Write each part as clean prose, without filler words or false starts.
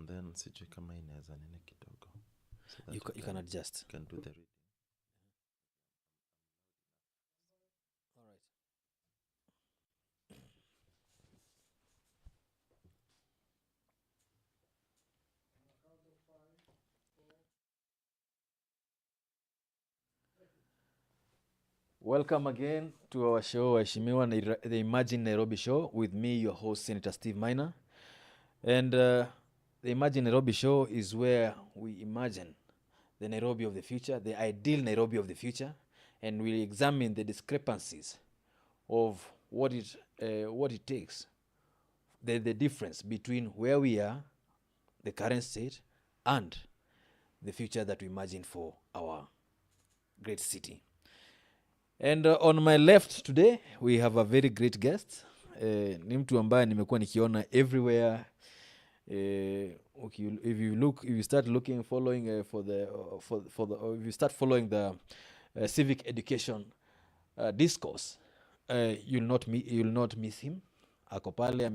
and then sijui kama inaweza nini kidogo. So that You can adjust. You can do the reading. All right. Welcome again to our show, Waheshimiwa, the Imagine Nairobi Show, with me, your host, Senator Steve Miner. And the Imagine Nairobi Show is where we imagine the Nairobi of the future, the ideal Nairobi of the future, and we examine the discrepancies of what it takes, the difference between where we are, the current state, and the future that we imagine for our great city. And on my left today, we have a very great guest. Ni mtu ambaye nimekuwa nikiona everywhere. If you start looking, following if you start following the civic education discourse, you'll not miss him. Ako pale,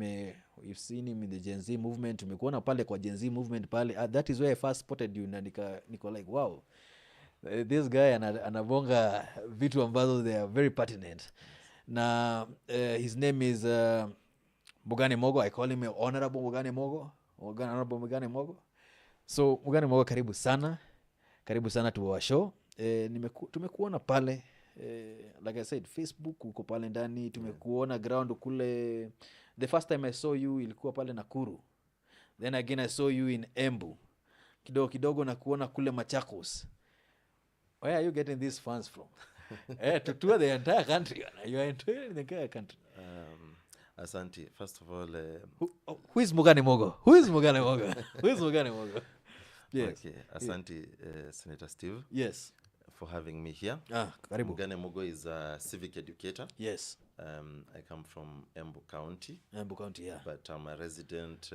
we've seen him in the Gen Z movement. Tumekuona pale kwa Gen Z movement pale. That is where I first spotted you, na niko like, wow. This guy anabonga vitu ambazo they are very pertinent. Na his name is Mugane Mogo. I call him Honorable Mugane Mogo. Honorable Mugane Mogo. So Mugane Mogo, karibu sana to our show. Tumekuona pale, like I said, Facebook uko pale ndani. Tumekuona ground kule. The first time I saw you ilikuwa pale Nakuru. Then again I saw you in Embu. Kidogo na kuona kule Machakos. Where are you getting these funds from? To tour the entire country. You are touring the entire country. Asante. First of all, who is Mugane Mogo? Who is Mugane Mogo? Yes. Okay. Asante, Senator Steve. Yes. For having me here. Karibu. Mugane Mogo is a civic educator. Yes. I come from Embu County. Embu County, yeah. But I'm a resident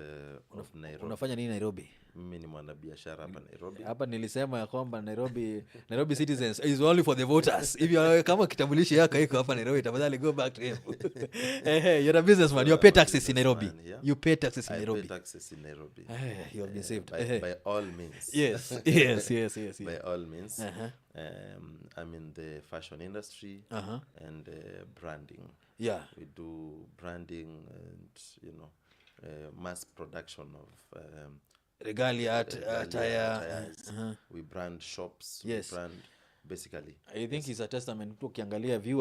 of Nairobi. Unafanya nini Nairobi? Mimi ni mwanabiashara hapa Nairobi. Hapa nilisema ya kwamba Nairobi citizens is only for the voters. If you are kama kitambulisho yako iko hapa Nairobi, tafadhali go back to Embu. You're a businessman. You pay taxes in Nairobi. You pay taxes in Nairobi. I pay taxes in Nairobi. You have been saved. By all means. Yes. By all means. I'm in the fashion industry and branding. Yeah. We do branding and, mass production of regalia, attire. We brand shops. Yes. We brand basically. I think it's a testament to ukiangalia view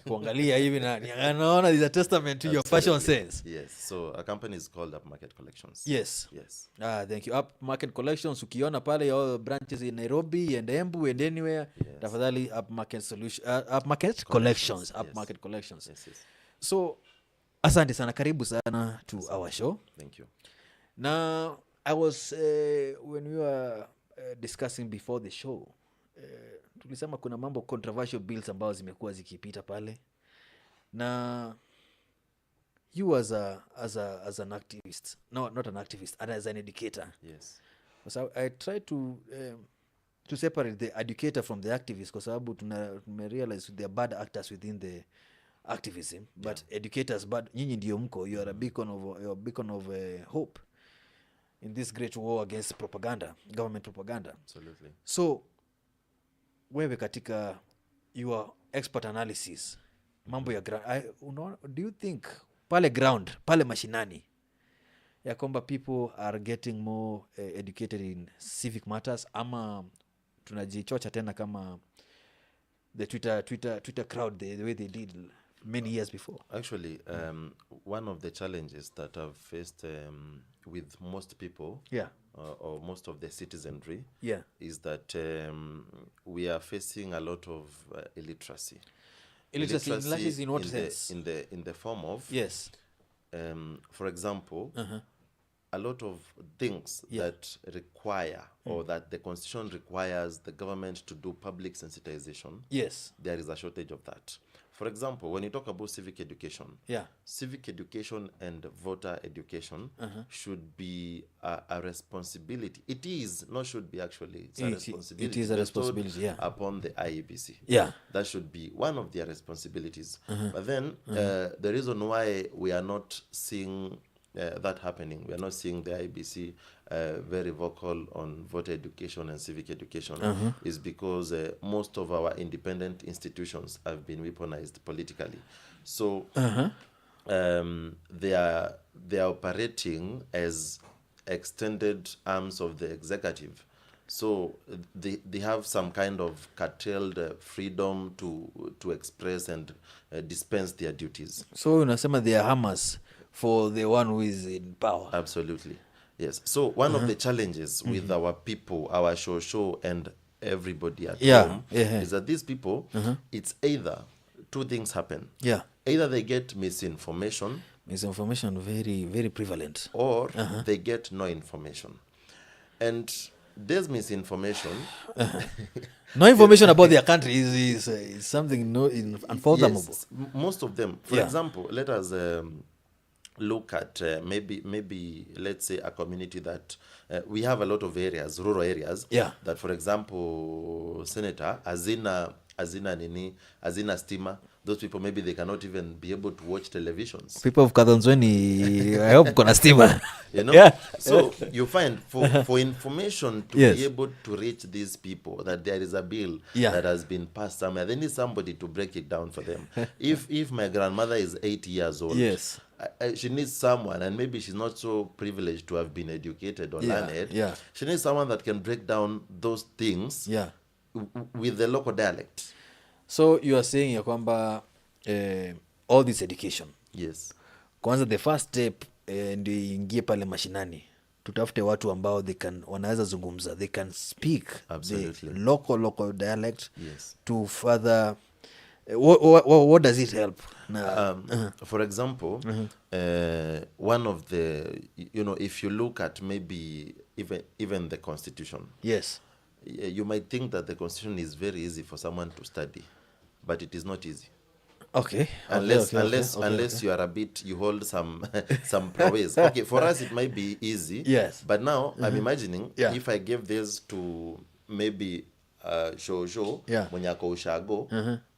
kuangalia hivi na anaona is a testament to your fashion sense. Yes. So a company is called Upmarket Collections. Yes. Thank you. Upmarket Collections, ukiona pale your branches in Nairobi and Embu and anywhere, tafadhali Upmarket Collections. Upmarket Collections. Yes. So asante sana, karibu sana to our show. Thank you. Now I was when we were discussing before the show, tulisema kuna mambo controversial bills ambazo zimekuwa zikipita pale, na you as an activist, not an activist, as an educator. Yes. So I try to separate the educator from the activist, kwa sababu tumerealize they are bad actors within the activism, but educators, but nyinyi ndio mko, you are a beacon of hope in this great war against propaganda, government propaganda. Absolutely. So wewe katika your expert analysis, mambo ya do you think pale mashinani ya kwamba people are getting more educated in civic matters, ama tunajichocha tena kama the Twitter crowd, the way they did many years before? Actually, one of the challenges that I've faced with most people, or most of the citizenry, is that we are facing a lot of illiteracy. Illiteracy in what sense? In the form of, for example, a lot of things that require or that the constitution requires the government to do public sensitization. Yes. There is a shortage of that. For example, when you talk about civic education, civic education and voter education should be a responsibility. It is, not should be actually. It's a responsibility. It is a responsibility, upon the IEBC. Yeah. That should be one of their responsibilities. But then the reason why we are not seeing that happening. We are not seeing the IBC very vocal on voter education and civic education. Is because most of our independent institutions have been weaponized politically. So they are operating as extended arms of the executive. So they have some kind of curtailed freedom to express and dispense their duties. So unasema they are hammers for the one who is in power. Absolutely, yes. So one of the challenges with our people, our show and everybody at home is that these people, it's either two things happen. Yeah. Either they get misinformation. Misinformation very, very prevalent. Or they get no information. And there's misinformation. No information about their country is something unfathomable. Yes, most of them. For example, let us look at maybe let's say a community that we have a lot of areas, rural areas, that, for example, Senator, azina stima. Those people, maybe they cannot even be able to watch televisions. People of Kadhanzweni, I hope kuna stima. You know? So you find for information to be able to reach these people, that there is a bill that has been passed somewhere, they need somebody to break it down for them. If my grandmother is 80 years old, she needs someone, and maybe she's not so privileged to have been educated or learned. She needs someone that can break down those things with the local dialect. So you are saying ya kwamba all this education. Yes. Kwanza the first step ndio ingie pale mashinani. Tutafute watu ambao wanaweza zungumza. They can speak the local dialect to further what does it help? For example, one of the, if you look at maybe even the Constitution. Yes. You might think that the Constitution is very easy for someone to study, but it is not easy. Okay. Unless you are you hold some prowess. Okay, for us it might be easy. Yes. But now I'm imagining if I give this to maybe Shosho mwenye ako ushago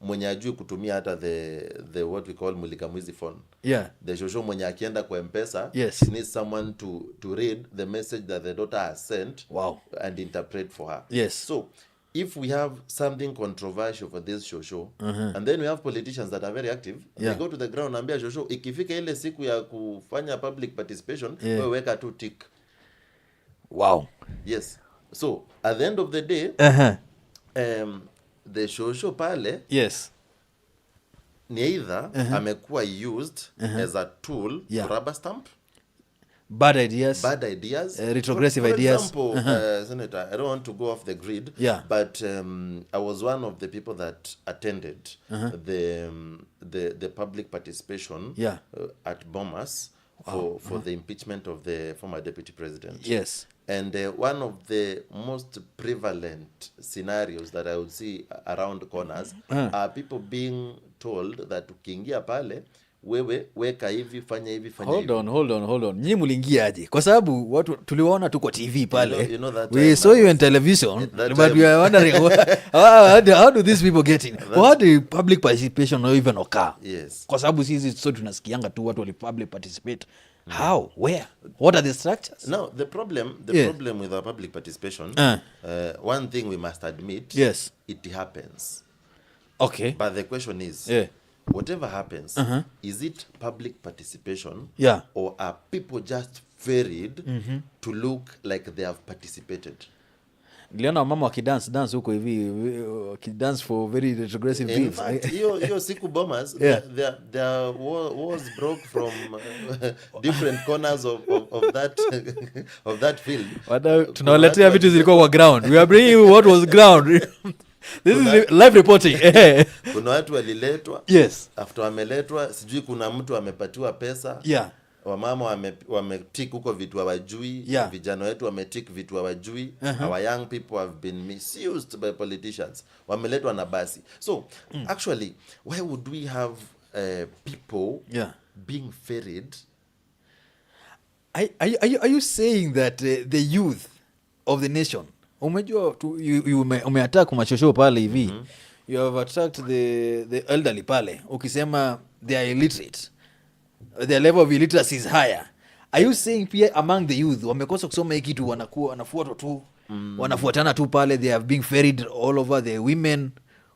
mwenye ajui kutumia hata the what we call mulika mwizi phone. The Shosho mwenye akienda kwa M-Pesa needs someone to read the message that the daughter has sent and interpret for her. Yes. So if we have something controversial for this Shosho and then we have politicians that are very active, they go to the ground and ambia Shosho, ikifika ile siku ya kufanya public participation, wewe weka tu tick. Wow. Yes. So at the end of the day, the Shosho pale ni either amekuwa used as a tool to rubber stamp bad ideas, retrogressive ideas. For example, Senator, I don't want to go off the grid, but I was one of the people that attended the public participation at Bomas for the impeachment of the former deputy president. Yes. And one of the most prevalent scenarios that I would see around corners are people being told that ukiingia pale, wewe weka hivi, fanya hivi, fanya hivi. Hold on. Nyinyi mliingia aje? Kwa sababu watu tuliwaona tu kwa TV pale. You know that we saw you on television, but we are wondering how do these people get in? How do public participation not even occur? Yes. Kwa sababu sisi so tunasikianga tu watu wali public participate. How? Where? What are the structures? Now, the problem with our public participation, one thing we must admit, it happens. Okay. But the question is, whatever happens, is it public participation or are people just varied to look like they have participated? Niliona mama wakidance huko hivi wakidance for very retrogressive things. In fact, hiyo siku Bomas, there was broke from different corners of that field. Tunawaletea vitu zilikuwa kwa ground. We are bringing you what was ground. This is live reporting. Kuna watu waliletwa. After wameletwa, sijui kuna mtu amepatiwa pesa. Wamama wametik huko vitu hawajui, vijana wetu wametik vitu hawajui. Our young people have been misused by politicians. Wameletwa na basi. So, actually, why would we have people being ferried? Are you saying that the youth of the nation, umejua umeattack machosho pale hivi, you have attacked the elderly pale, ukisema they are illiterate, their level of illiteracy is higher, Are you saying pia among the youth wamekosa kusoma hii kitu, wanafuatwa tu, wanafuatana tu pale, they are being ferried all over the women?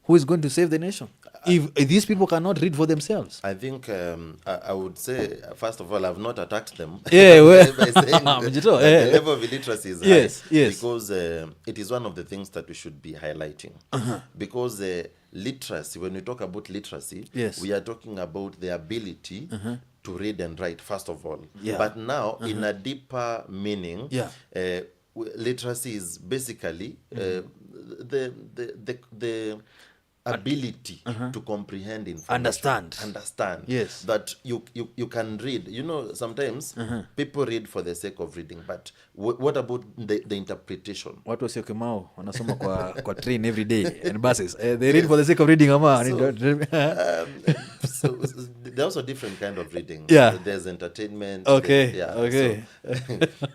Who is going to save the nation if these people cannot read for themselves? I think I would say, first of all, I've not attacked them. Yeah, well, by saying the level of illiteracy is high, because it is one of the things that we should be highlighting. Because literacy, when we talk about literacy, we are talking about the ability to read and write, first of all. But now, in a deeper meaning, literacy is basically the ability to comprehend information. Understand. Yes. That you can read. You know, sometimes people read for the sake of reading, but what about the interpretation? Watu wasio Kimau wanasoma kwa train every day and buses. They read for the sake of reading, ama. So there's also different kind of reading. Yeah. There's entertainment. Okay.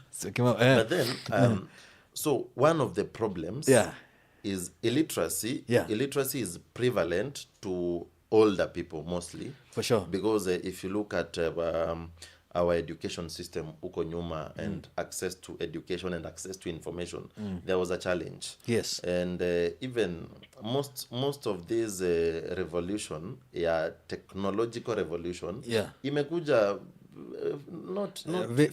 So, but then, so one of the problems is illiteracy. Illiteracy is prevalent to older people mostly. For sure. Because if you look at our education system, uko nyuma, and access to education and access to information, there was a challenge. Yes. And even most of this revolution, technological revolution, imekuja not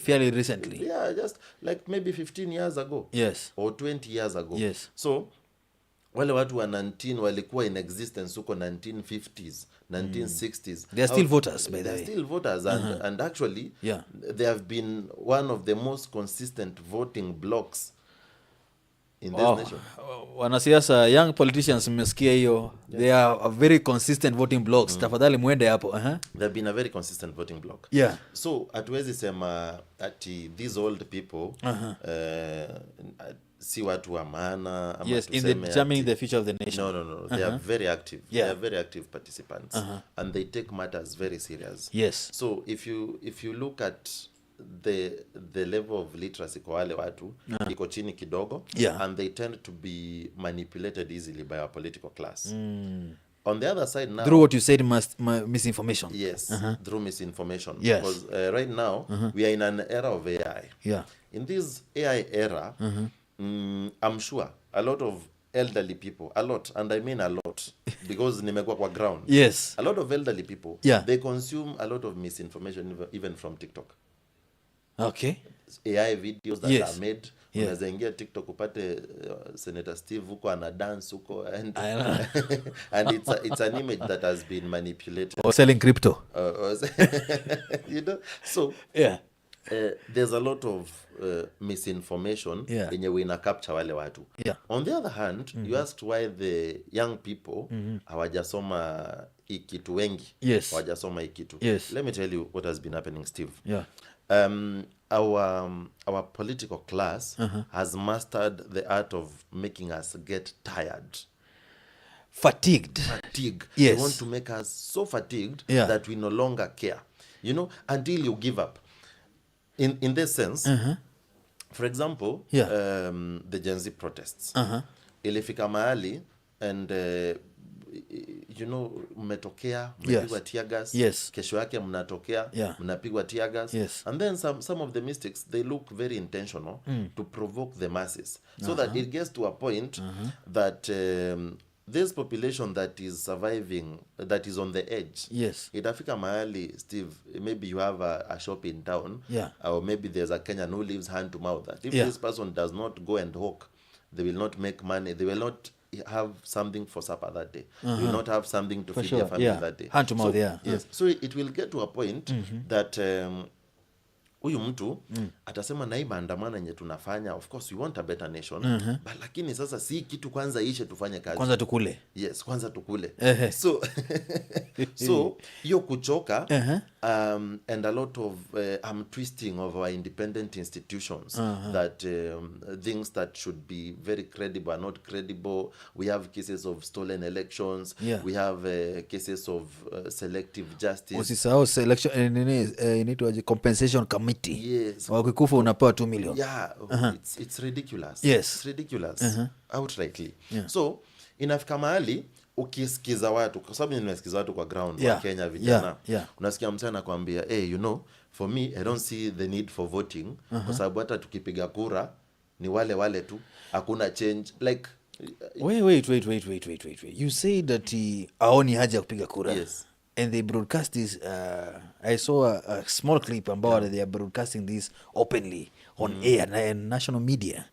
fairly recently. Yeah, just like maybe 15 years ago. Yes. Or 20 years ago. Yes. So wale watu wa 19 walikuwa in existence huko 1950s, 1960s. They are still voters, by the way. They are still voters, and actually they have been one of the most consistent voting blocks in this nation. Wanasiasa, young politicians, mmesikia hiyo. They are a very consistent voting blocks. Tafadhali muende hapo. They have been a very consistent voting block. So hatuwezi sema ati these old people si watu wa maana, ama in the determining the future of the nation. No. They are very active. They are very active participants, and they take matters very serious. Yes. So if you look at the level of literacy kwa wale watu iko chini kidogo, and they tend to be manipulated easily by our political class. On the other side now, through what you said, misinformation. Yes, through misinformation. Yes. Because right now we are in an era of AI. In this AI era, I'm sure a lot of elderly people, and I mean a lot, because nimekuwa kwa ground. Yes. A lot of elderly people, they consume a lot of misinformation even from TikTok. Okay. AI videos that are made. Unaweza ingia TikTok upate Senator Steve huko ana dance huko, and it's an image that has been manipulated. Or selling crypto. You know, so there's a lot of misinformation yenye we ina capture wale watu. On the other hand, you asked why the young people hawajasoma ikitu wengi. Hawajasoma ikitu. Let me tell you what has been happening, Steve. Our political class has mastered the art of making us get tired. Fatigued. They want to make us so fatigued that we no longer care. You know, until you give up. In this sense, for example, the Gen Z protests. Ilifika mahali, and you know, mmetokea, mnapigwa tear gas, kesho yake mnatokea, mnapigwa tear gas, and then some of the mistakes, they look very intentional to provoke the masses, so that it gets to a point that this population that is surviving, that is on the edge, itafika mahali, Steve, maybe you have a shop in town, or maybe there's a Kenyan who lives hand to mouth, that if this person does not go and hawk, they will not make money, they will not have something for supper that day, they will not have something to feed their family that day. Hand to mouth, so it will get to a point that huyu mtu atasema na hii maandamano yenye tunafanya, of course we want a better nation, but lakini sasa si kitu kwanza ishe tufanye kazi, kwanza tukule. Kwanza tukule. So hiyo kuchoka, and a lot of twisting of our independent institutions, that things that should be very credible are not credible. We have cases of stolen elections, we have cases of selective justice. Usisahau selection inaitwa compensation committee. Wakikufa unapewa 2 million. It's ridiculous. It's ridiculous. Outrightly. So inafika mahali ukisikiza watu, kwa sababu nimesikiza watu kwa ground wa Kenya vijana, unasikia mtu anakuambia, hey, you know, for me I don't see the need for voting kwa sababu hata tukipiga kura ni wale tu, hakuna change like wait. You say that aoni haja kupiga kura. Yes. And they broadcast this. I saw a small clip about they are broadcasting this openly on air and national media.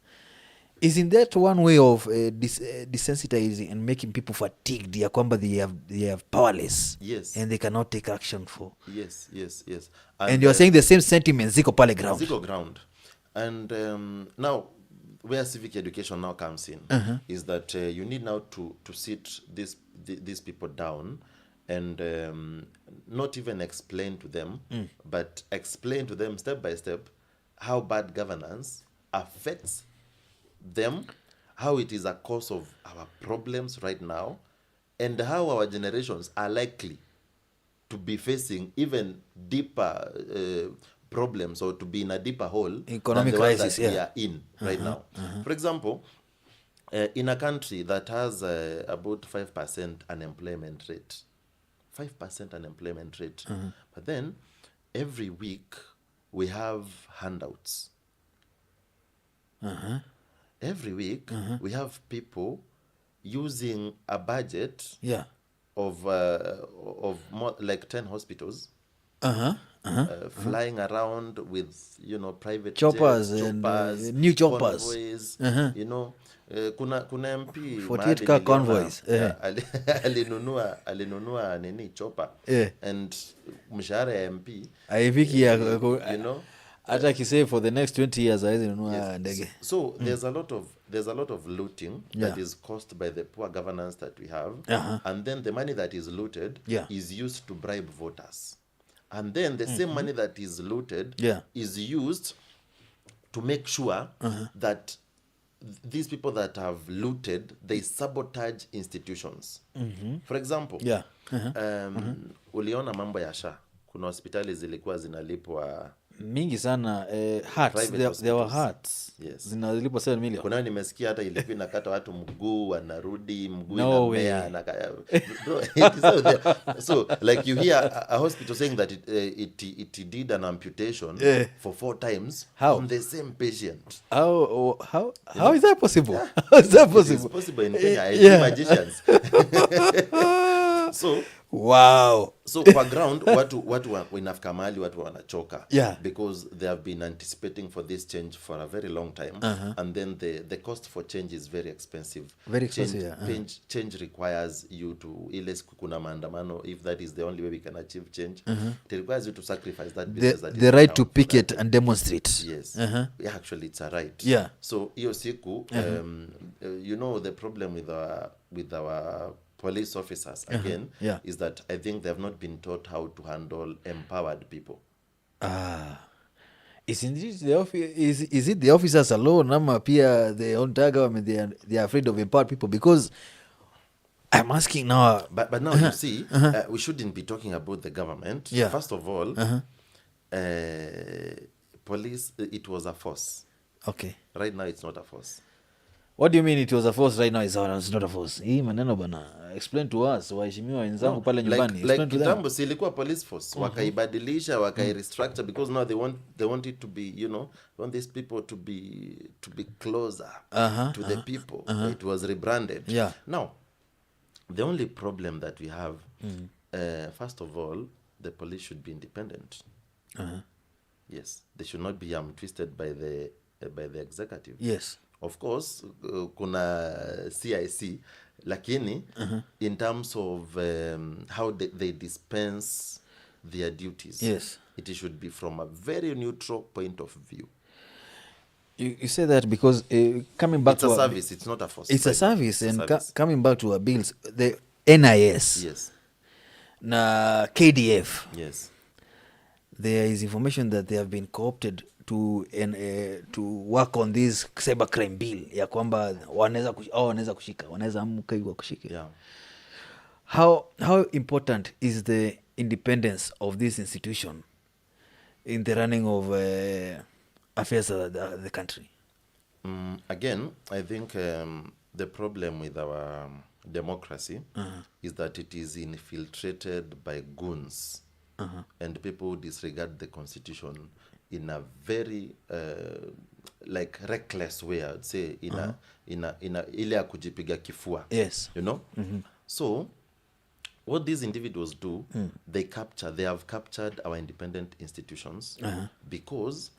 Isn't that one way of desensitizing and making people fatigued? Ya kwamba they have powerless. Yes. And they cannot take action for. Yes. And you are saying the same sentiments ziko pale ground. Ziko ground. And now where civic education now comes in is that you need now to sit these people down and not even explain to them, but explain to them step by step how bad governance affects them, how it is a cause of our problems right now, and how our generations are likely to be facing even deeper problems, or to be in a deeper hole economic than the one crisis that we are in right now. For example, in a country that has about 5% unemployment rate, 5% unemployment rate, but then every week we have handouts. Every week we have people using a budget of more like 10 hospitals, flying around with private choppers jets, and new choppers, convoys, kuna MP 48 car convoys alinunua nini chopper and mshahara ya MP haifiki hata kisay for the next 20 years hawezi nunua ndege. So there's a lot of looting that is caused by the poor governance that we have, and then the money that is looted is used to bribe voters, and then the same money that is looted is used to make sure that these people that have looted, they sabotage institutions. For example, uliona mambo ya SHA, kuna hospitali zilikuwa zinalipwa mingi sana hearts, there were hearts zinalipwa 7 million. Kuna nimesikia hata ilikuwa inakata watu mguu, wanarudi mguu inamea so like you hear a hospital saying that it did an amputation for 4 times on the same patient. How is that possible? How is that possible? It's possible in Kenya. Magicians. So wow. So kwa ground watu inafika mahali watu wanachoka because they have been anticipating for this change for a very long time, and then the cost for change is very expensive. Change requires you to, ile kuna maandamano, if that is the only way we can achieve change, it requires you to sacrifice that the right to picket and demonstrate. Yes. Actually it's a right. So hiyo siku the problem with our police officers again is that I think they have not been taught how to handle empowered people. Is it the officers alone, ama pia the entire government they are afraid of empowered people? Because I'm asking now, but now you see we shouldn't be talking about the government. First of all, police, it was a force. Okay. Right now it's not a force. What do you mean it was a force? Right now it's not a force. Hii maneno bana, explain to us, waheshimiwa wenzangu pale nyumbani. Like kitambo silikuwa police force, wakaibadilisha, wakairestructure because now they want it to be, want these people to be closer to the people. It was rebranded. Now, the only problem that we have, first of all, the police should be independent. Yes, they should not be twisted by the executive. Yes. Of course, kuna CIC, lakini in terms of how they dispense their duties, it should be from a very neutral point of view. You say that because coming back to a service, it's not a force. It's a service, coming back to our bills, the NIS, na KDF, there is information that they have been co-opted to work on this cybercrime bill ya kwamba wanaweza kushika, wanaweza amka hiyo kushika. How important is the independence of this institution in the running of affairs of the country? Again, I think the problem with our democracy is that it is infiltrated by goons. and people disregard the constitution in a very like reckless way, I would say, in a ile ya kujipiga kifua. Yes. You know? So what these individuals do, they have captured our independent institutions because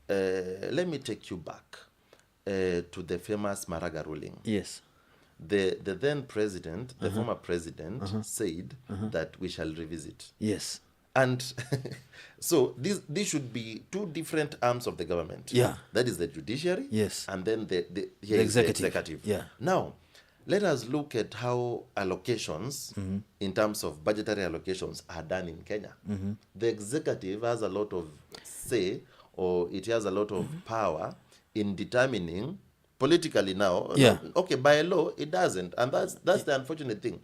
let me take you back to the famous Maraga ruling. Yes. The then president, the former president, said that we shall revisit. Yes. And so these should be two different arms of the government. Yeah. That is the judiciary. Yes. And then the executive. Yeah. Now, let us look at how allocations, in terms of budgetary allocations, are done in Kenya. The executive has a lot of say, or it has a lot of power in determining politically now. Yeah. Okay, by law it doesn't, and that's the unfortunate thing.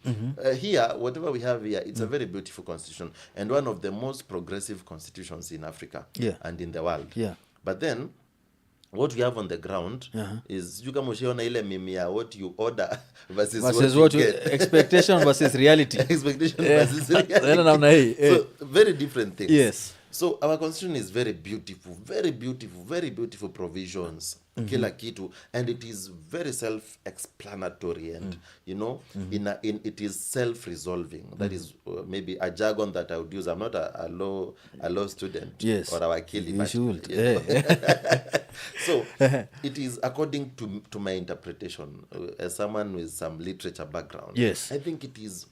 Here, whatever we have here, it's a very beautiful constitution and one of the most progressive constitutions in Africa and in the world. Yeah. But then what we have on the ground is you kama ushaona ile meme ya what you order versus what you get. Expectation versus reality. Expectation versus reality. So very different things. Yes. So our constitution is very beautiful, very beautiful provisions, kila kitu, and it is very self-explanatory, and you know, it is self-resolving. That is maybe a jargon that I would use. I'm not a law student, yes, or a wakili. You should. So it is according to my interpretation, as someone with some literature background. Yes, I think it is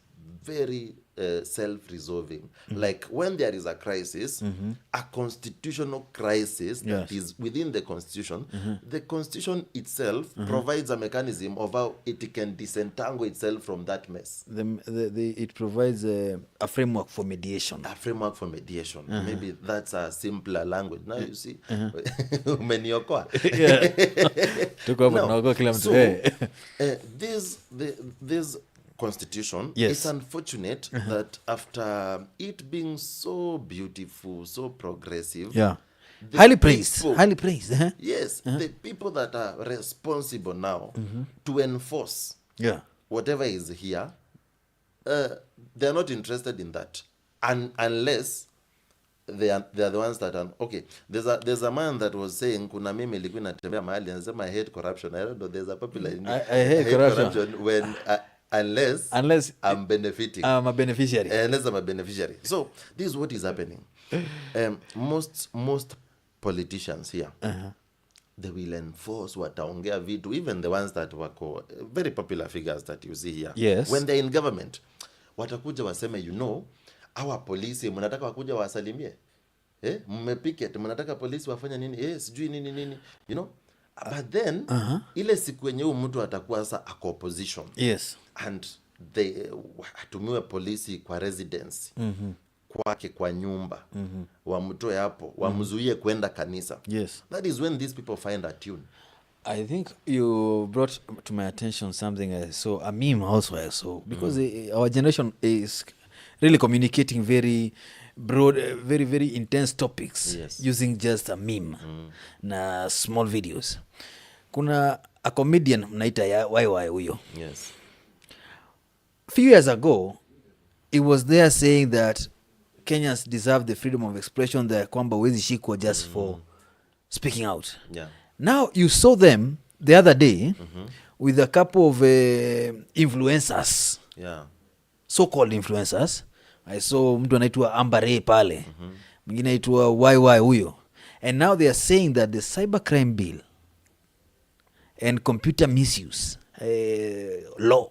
very self-resolving. Like when there is a crisis, a constitutional crisis that is within the constitution, the constitution itself provides a mechanism of how it can disentangle itself from that mess. It provides a framework for mediation. A framework for mediation. Maybe that's a simpler language. Now you see, umeniokoa. This constitution, it's unfortunate that after it being so beautiful, so progressive, highly praised, yes, the people that are responsible now to enforce whatever is here, they're not interested in that, unless they are the ones that are okay. There's a man that was saying kuna mimi ilikuwa natembea mahali anasema I hate corruption. I don't know, there's a popular I hate corruption when unless I'm benefiting. I'm a beneficiary. Unless I'm a beneficiary. So this is what is happening. Most politicians here, they will enforce wataongea vitu, even the ones that wako very popular figures that you see here. Yes. When they're in government, watakuja waseme, you know, our police mnataka wakuja wasalimie. Mmepicket, mnataka polisi wafanya nini? Sijui nini, you know. But then ile siku yenye mtu atakuwa sa ako opposition. Yes. And they atumiwe polisi kwa residence. Kwake kwa nyumba. Wamtoe hapo, wamzuie kwenda kanisa. Yes. That is when these people find a tune. I think you brought to my attention something I saw, a meme also I saw, because our generation is really communicating very broad, very intense topics using just a meme na small videos. Kuna a comedian mnaita ya YY huyo. Yes. A few years ago, he was there saying that Kenyans deserve the freedom of expression, that kwamba wezi shikwa just for speaking out. Yeah. Now you saw them the other day with a couple of influencers. Yeah. So-called influencers. I saw mtu anaitwa Ambare pale. Mwingine anaitwa YY huyo. And now they are saying that the cybercrime bill and computer misuse law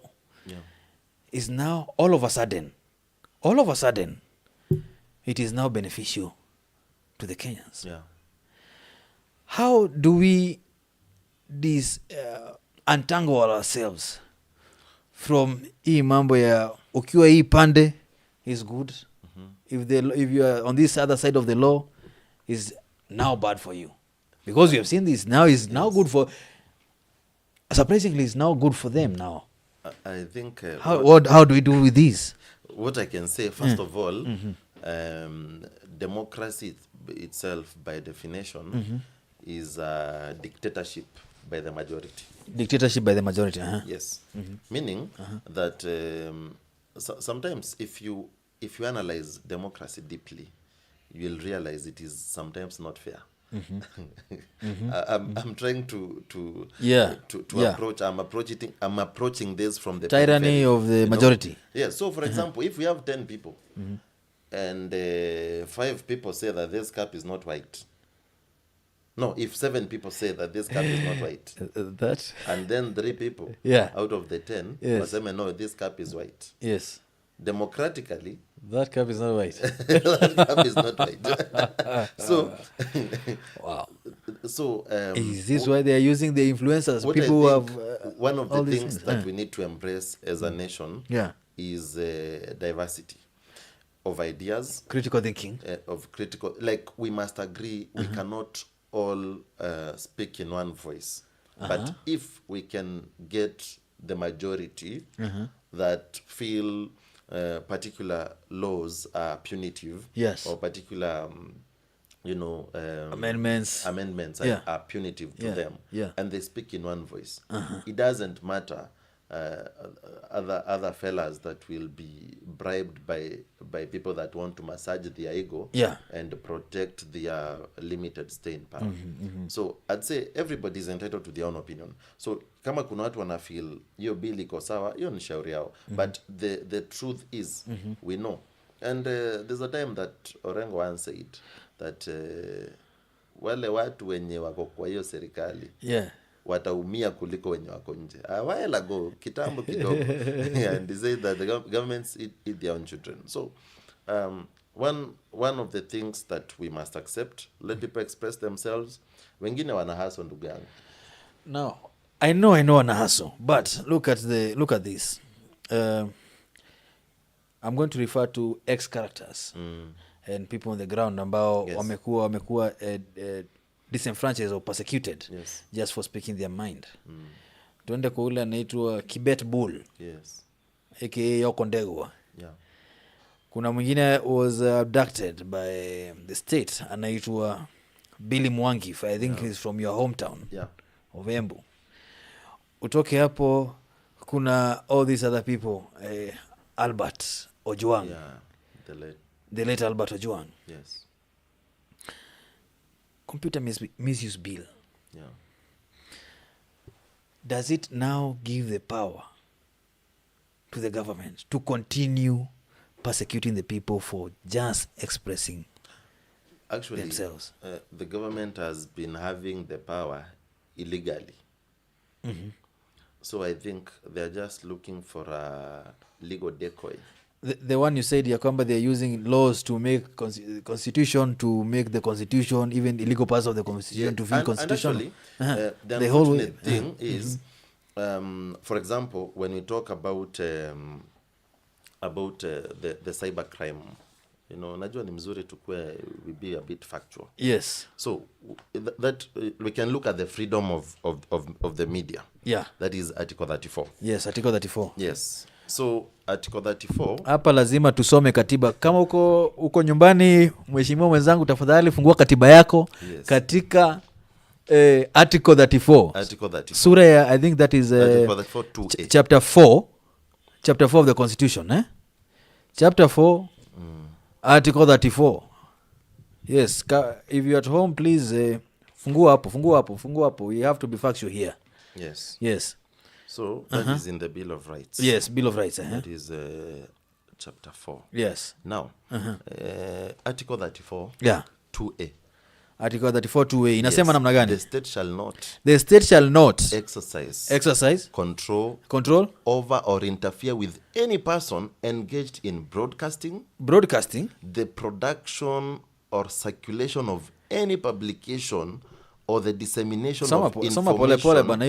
is now all of a sudden, it is now beneficial to the Kenyans. Yeah. How do we untangle ourselves from hii mambo ya ukiwa hii pande is good, if you are on this other side of the law is now bad for you, because we have seen this now is now good for, surprisingly is now good for them now. I think how do we do with this? What I can say first of all, democracy itself by definition is a dictatorship by the majority. Dictatorship by the majority. Yes. Meaning that sometimes if you if you analyze democracy deeply, you'll realize it is sometimes not fair. I'm trying to approach. I'm approaching this from the tyranny of the majority. Yeah. So, for example, if we have 10 people and 5 people say that this cup is not white. No, if 7 people say that this cup is not white, that, and then 3 people out of the 10 say, no, this cup is white. Yes. Democratically, that cup is not white. that cup is not white. So, wow. So, is this why they are using the influencers? People who have one of the things that we need to embrace as a nation is diversity of ideas, critical thinking, like we must agree we cannot all speak in one voice, but if we can get the majority that feel particular laws are punitive, or particular amendments are punitive to them, and they speak in one voice, it doesn't matter other fellas that will be bribed by people that want to massage their ego and protect their limited stay in power. So I'd say everybody is entitled to their own opinion. So kama kuna watu wana feel hiyo bill iko sawa, hiyo ni shauri yao, but the truth is we know, and there's a time that Orengo once said that wale watu wenye wako kwa hiyo serikali wataumia kuliko wenye wako nje. A while ago, kitambo kidogo, and they say that the governments eat their own children. So one of the things that we must accept, let people express themselves. Wengine wana hustle, ndugu yangu. Now, I know wana hustle, but look at this. I'm going to refer to ex-characters and people on the ground ambao wamekuwa disenfranchised or persecuted just for speaking their mind. Tuende kwa ule anaitwa Kibet Bull, aka Yoko Ndegwa. Kuna mwingine was abducted by the state, anaitwa Billy Mwangi. I think he's from your hometown of Embu. Utoke hapo, kuna all these other people, Albert Ojwang, the late Albert Ojwang. Computer misuse bill. Does it now give the power to the government to continue persecuting the people for just expressing themselves? The government has been having the power illegally. So I think they're just looking for a legal decoy. The one you said, Yakwamba, they're using laws to make constitution, to make the constitution, even illegal parts of the constitution to feel constitutional. The unfortunate thing is, for example, when we talk about the cybercrime, najua ni mzuri tukue we be a bit factual. Yes. So that we can look at the freedom of the media. That is Article 34. Yes, Article 34. Yes. So Article 34. Hapa lazima tusome katiba. Kama uko nyumbani, mheshimiwa mwenzangu, tafadhali fungua katiba yako katika Article 34. Article 34. Sura ya, I think that is Article 34 2A. Chapter 4 of the Constitution, Chapter 4, Article 34. Yes, if you're at home, please fungua hapo. We have to be factual here. Yes. So that is in the Bill of Rights. Yes, Bill of Rights. That is Chapter 4. Yes. Now, Article 34 2A. Article 34 2A inasema namna gani? The state shall not exercise control over or interfere with any person engaged in broadcasting, the production or circulation of any publication or the dissemination of information. Pole bana,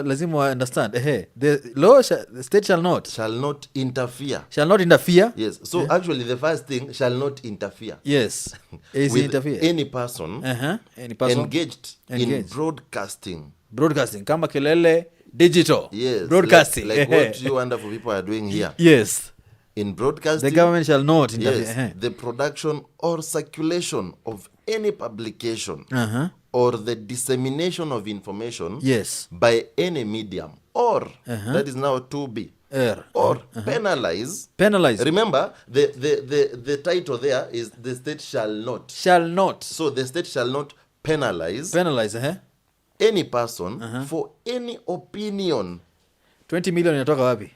lazima understand. The law, the state shall not interfere. Yes. So actually the first thing, shall not interfere. Yes. With interfere. Any person engaged in broadcasting. Kama kelele digital. Yes. Broadcasting. Like what you wonderful people are doing here. Yes. In broadcasting, the government shall not interfere. Yes. The production or circulation of any publication or the dissemination of information by any medium or that is now 2B or penalize. Remember, the title there is the state shall not. So the state shall not penalize any person for any opinion. 20 million inatoka wapi?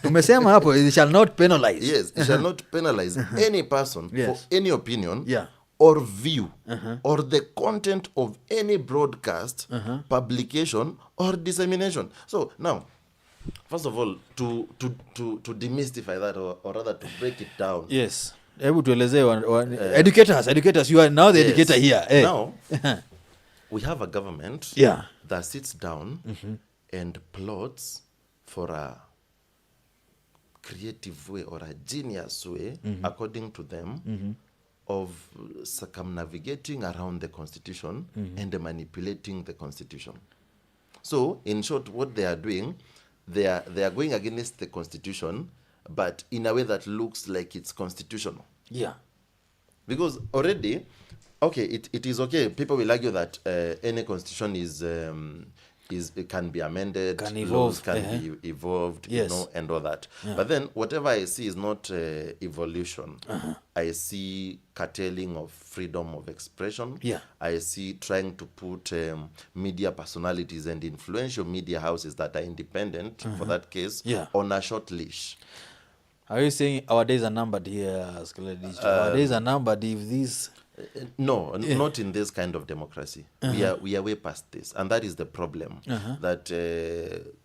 Tumesema hapo, it shall not penalize. Yes, it shall not penalize any person for any opinion or view or the content of any broadcast, publication or dissemination. So now, first of all, to demystify that, or rather to break it down. Yes. Educators, you are now the educator here. Now, we have a government that sits down and plots for a creative way or a genius way, according to them, of circumnavigating around the Constitution and manipulating the Constitution. So, in short, what they are doing, they are going against the Constitution, but in a way that looks like it's constitutional. Yeah. Because already, okay, it is okay. People will argue that any constitution it can be amended, can evolve, be evolved, you know, and all that. But then whatever I see is not evolution. I see curtailing of freedom of expression. I see trying to put media personalities and influential media houses that are independent, for that case, on a short leash. Are you saying our days are numbered here? Our days are numbered if these... No, not in this kind of democracy. We are way past this, and that is the problem. That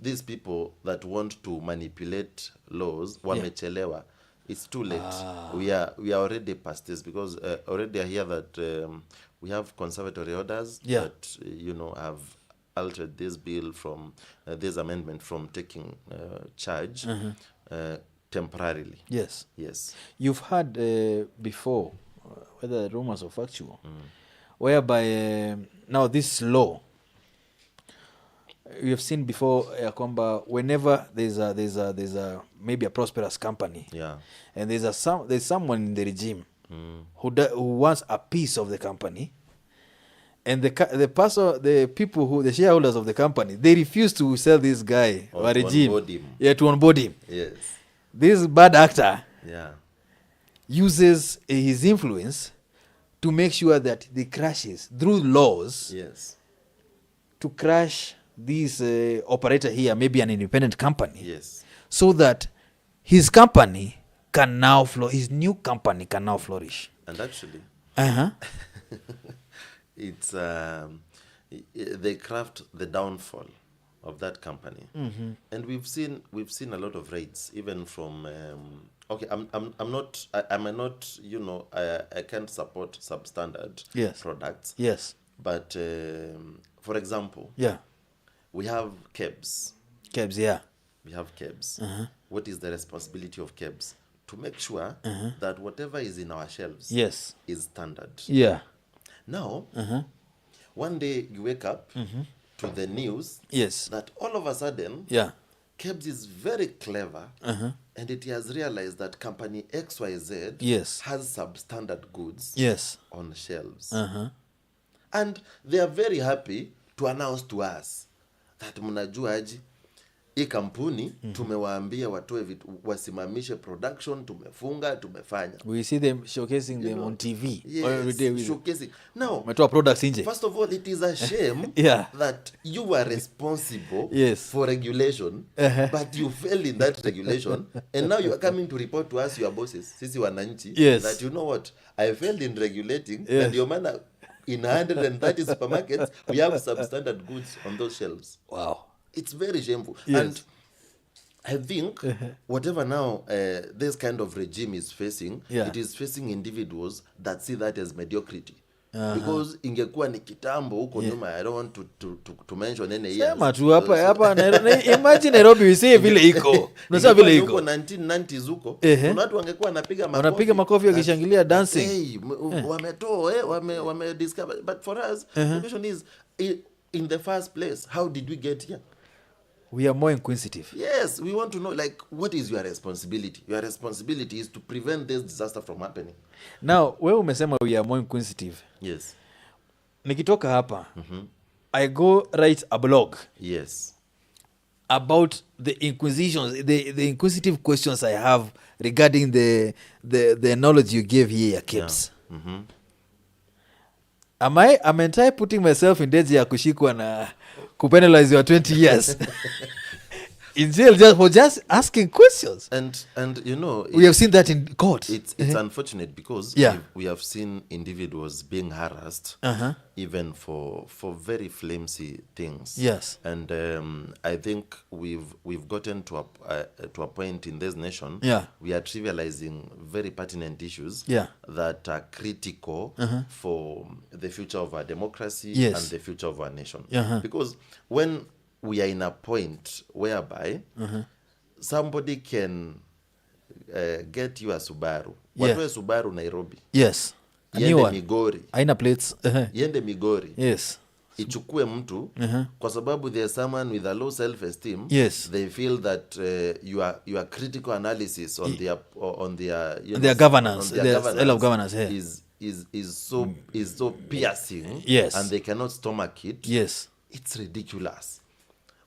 these people that want to manipulate laws, wamechelewa. It's too late. We are already past this, because already I hear that we have conservatory orders that have altered this bill from this amendment from taking charge temporarily. Yes. You've heard before, whether the rumors are factual, whereby now this law, we have seen before, whenever there's a maybe a prosperous company, and there's someone in the regime who wants a piece of the company, and the shareholders of the company, they refuse to sell this guy or regime, to onboard him. Yes. This bad actor uses his influence to make sure that the crashes through laws to crash this operator here, maybe an independent company, so that his company can now his new company can now flourish. And actually, it's they craft the downfall of that company, and we've seen a lot of raids, even from. Okay, I'm not. I might not. I can't support substandard products. Yes. But for example, we have KEBS. We have KEBS. What is the responsibility of KEBS? To make sure that whatever is in our shelves is standard. Now, one day you wake up to the news that all of a sudden KEBS is very clever, and it has realized that company XYZ has substandard goods on shelves. And they are very happy to announce to us that mnajuaji, hii kampuni tumewaambia watoe vitu, wasimamishe production, tumefunga, tumefanya. We see them showcasing them on TV every day. Showcasing. Now, products inje. First of all, it is a shame that you are responsible for regulation, but you failed in that regulation, and now you are coming to report to us, your bosses, sisi wananchi, that you know what, I failed in regulating, and your man, in 130 supermarkets, we have substandard goods on those shelves. Wow. It's very shameful. And I think whatever now this kind of regime is facing, it is facing individuals that see that as mediocrity. Because ingekuwa ni kitambo huko nyuma, I don't want to mention any years. Sema tu hapa imagine Nairobi we say vile iko. Unasema vile iko. Huko 1990s huko. Kuna watu wangekuwa wanapiga makofi wakishangilia dancing. Hey, wametoa wame discover, but for us the question is, in the first place, how did we get here? We are more inquisitive. Yes, we want to know, like, what is your responsibility? Your responsibility is to prevent this disaster from happening. Now, wewe umesema we are more inquisitive. Yes. Nikitoka hapa, I go write a blog. Yes. about the inquisitions, the inquisitive questions I have regarding the knowledge you gave here, Kips. Yeah. Mm-hmm. Am I putting myself in danger ya kushikwa na kupenalize your 20 years in jail just asking questions? And you know, we have seen that in court. It's unfortunate because we have seen individuals being harassed even for very flimsy things. Yes. And I think we've gotten to a point in this nation. We are trivializing very pertinent issues that are critical for the future of our democracy and the future of our nation. Because when we are in a point whereby somebody can get you a Subaru. Watu Subaru Nairobi. Yes. Yende Migori. Aina plates. Yende Migori. Yes. Ichukue mtu kwa sababu there's someone with a low self-esteem. Yes. They feel that your critical analysis on their their governance, their style of governance is so piercing. Yes. And they cannot stomach it. Yes. It's ridiculous.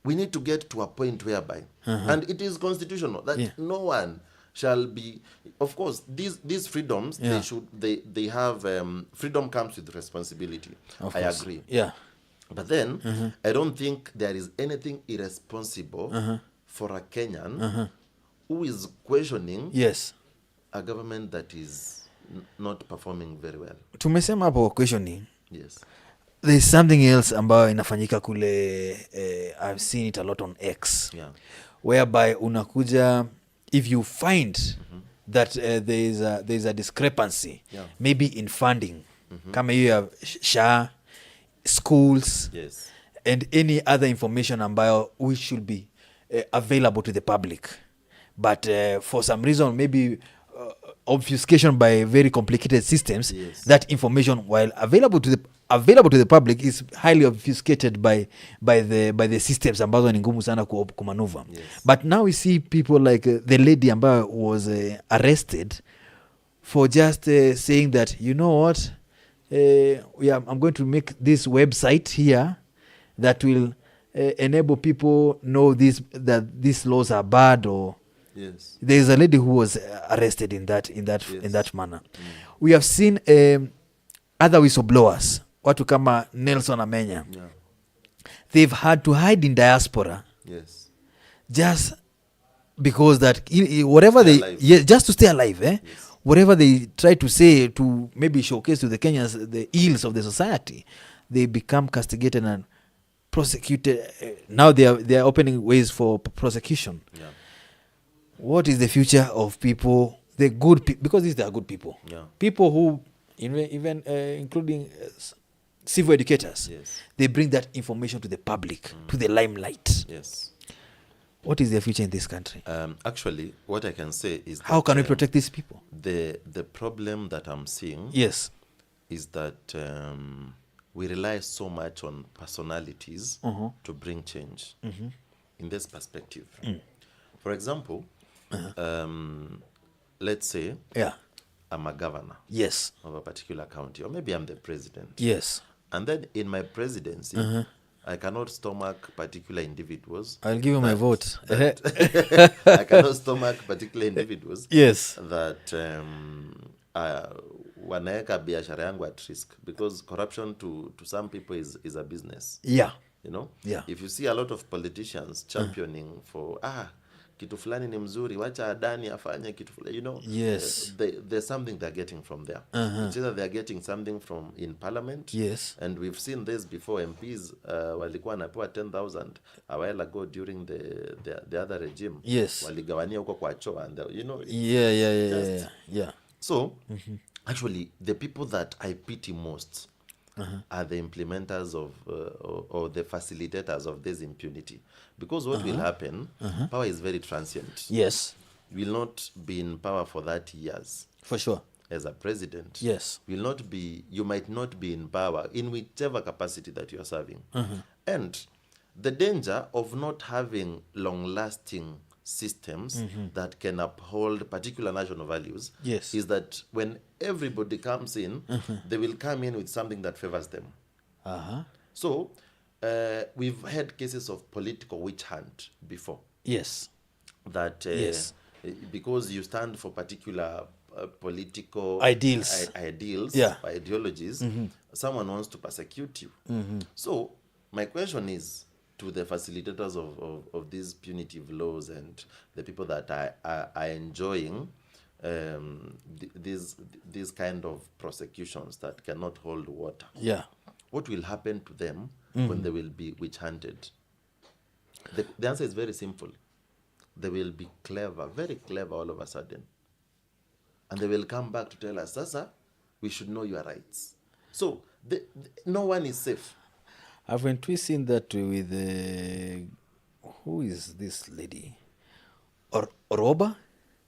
We need to get to a point whereby, and it is constitutional, that no one shall be, of course, these freedoms, they have, freedom comes with responsibility. I agree. Yeah. But then, I don't think there is anything irresponsible for a Kenyan who is questioning a government that is not performing very well. Tumesema hapo questioning. Yes. There's something else ambayo inafanyika kule, I've seen it a lot on X, whereby unakuja, if you find that there is a discrepancy, maybe in funding, kama you have SHA, schools, and any other information ambayo which should be available to the public, but for some reason, maybe obfuscation by very complicated systems, that information, while available to the public, is highly obfuscated by the systems ambazo ni ngumu sana kumanuva. But now we see people like the lady ambayo was arrested for just saying that, you know what, I'm going to make this website here that will enable people know that these laws are bad, or there is a lady who was arrested in that manner. We have seen other whistleblowers, watu kama Nelson Amenya. They've had to hide in diaspora just because that whatever just to stay alive, whatever they try to say to maybe showcase to the Kenyans the ills of the society, they become castigated and prosecuted. Now they are opening ways for prosecution. What is the future of people, the good people, because these are good people, people who even including civil educators, they bring that information to the public, to the limelight. What is their future in this country? Actually, what I can say is how can we protect these people? The problem that I'm seeing is that we rely so much on personalities to bring change in this perspective. For example, let's say I'm a governor of a particular county, or maybe I'm the president. And then in my presidency, I cannot stomach particular individuals. I'll give you my vote. I cannot stomach particular individuals that wanaeka biashara yangu at risk, because corruption to some people is a business. You know? If you see a lot of politicians championing for kitu fulani ni mzuri, wacha Adani afanye kitu fulani, you know, there's something they're getting from there. It's either they're getting something from in parliament, and we've seen this before. MPs walikuwa napewa 10,000 a while ago during the other regime, waligawania huko kwa choo, and you know, so actually the people that I pity most are the implementers of or the facilitators of this impunity. Because what will happen, power is very transient. You will not be in power for 30 years. For sure. As a president. You might not be in power in whichever capacity that you are serving. And the danger of not having long-lasting systems that can uphold particular national values is that when everybody comes in, they will come in with something that favors them. So we've had cases of political witch hunt before. Yes. That because you stand for particular political ideals, ideologies, someone wants to persecute you. So my question is to the facilitators of these punitive laws and the people that are enjoying these kind of prosecutions that cannot hold water. Yeah. What will happen to them when they will be witch hunted? The answer is very simple. They will be clever, very clever all of a sudden. And they will come back to tell us, Sasa, we should know your rights. So no one is safe. Haven't we seen that with who is this lady? Oroba?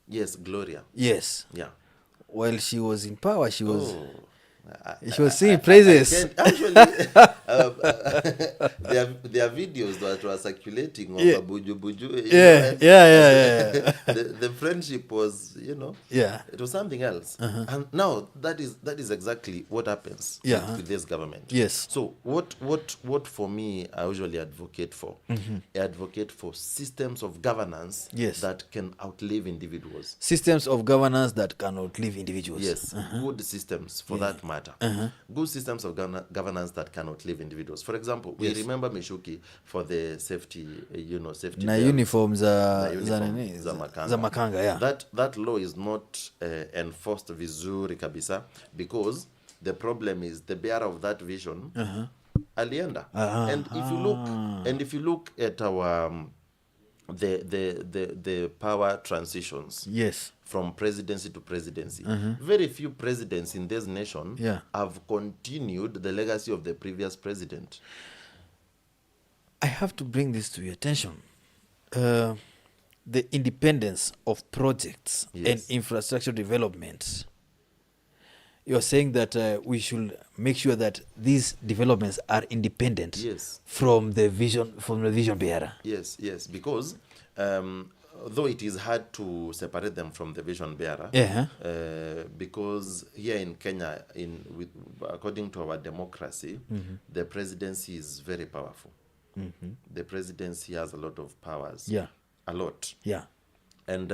Yes, Gloria. Yes. Yeah. While she was in power, she was singing praises. Actually, there are videos that were circulating on Buju Buju. The friendship was, it was something else. And now that is exactly what happens with this government. Yes. So what for me I usually advocate for? I advocate for systems of governance that can outlive individuals. Systems of governance that can outlive individuals. Yes, good systems for that matter. Good systems of governance that cannot live individuals. For example, we remember Mishuki for the safety, safety. Na uniforms za Makanga. Yeah. That law is not enforced vizuri kabisa because the problem is the bearer of that vision, alienda. And if you look at our the power transitions. Yes. From presidency to presidency. Very few presidents in this nation have continued the legacy of the previous president. I have to bring this to your attention. The independence of projects and infrastructure development. You're saying that we should make sure that these developments are independent from the vision bearer. Yes, because though it is hard to separate them from the vision bearer, because here in Kenya, according to our democracy, the presidency is very powerful. The presidency has a lot of powers. A lot. And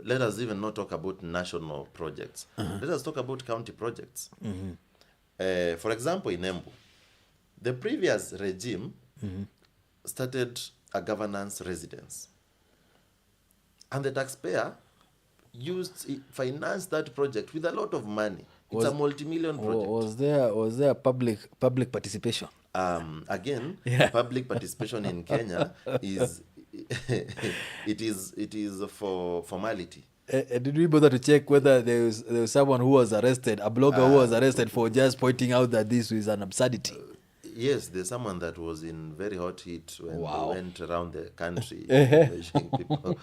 let us even not talk about national projects. Let us talk about county projects. For example, in Embu, the previous regime started a governance residence. And the taxpayer financed that project with a lot of money. It's a multi-million project. Was there public participation? Again, public participation in Kenya is it is for formality. Did we bother to check whether there was someone who was arrested, a blogger who was arrested for just pointing out that this is an absurdity? Yes, there's someone that was in very hot heat when they went around the country measuring people.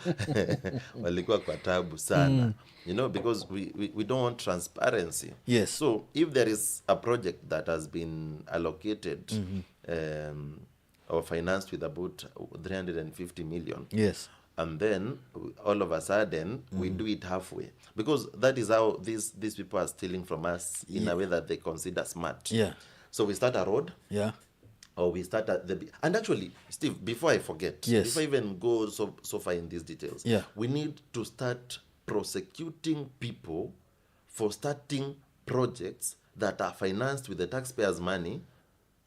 Walikuwa kwa tabu sana. Because we don't want transparency. Yes. So if there is a project that has been allocated or financed with about 350 million. Yes. And then all of a sudden we do it halfway, because that is how these people are stealing from us in a way that they consider smart. So we start a road. Or we start at and actually, Steve, before I forget, before I even go so far in these details, we need to start prosecuting people for starting projects that are financed with the taxpayers' money,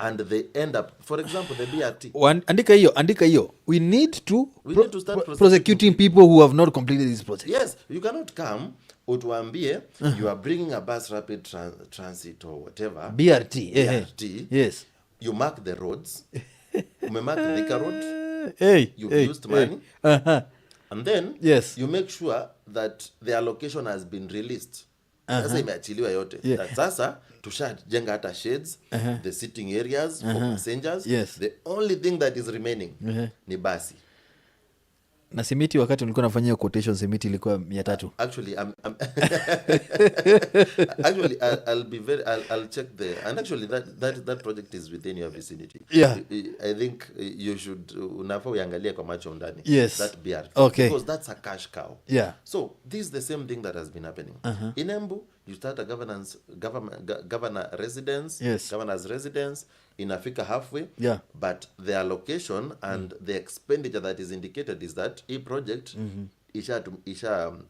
and they end up, for example, the BRT. Andika hiyo. We need to start prosecuting people who have not completed this project. Yes, you cannot come utuambie you are bringing a bus rapid transit or whatever. BRT. Yes. You mark the roads. You mark the Thika road. You've used money. And then you make sure that the allocation has been released. Sasa imeachiliwa yote. That sasa tushajenga hata shades, the sitting areas for passengers. The only thing that is remaining ni basi. Na simiti, wakati ulikuwa nafanyia quotation, simiti ilikuwa 300. Actually, I'll check there. And actually, that project is within your vicinity. I think you should unafaa uangalie kwa macho ndani. That BRT. Okay. Because that's a cash cow. So this is the same thing that has been happening. In Embu, you start a governor residence, yes, governor's residence, inafika halfway, yeah, but the allocation and the expenditure that is indicated is that a project,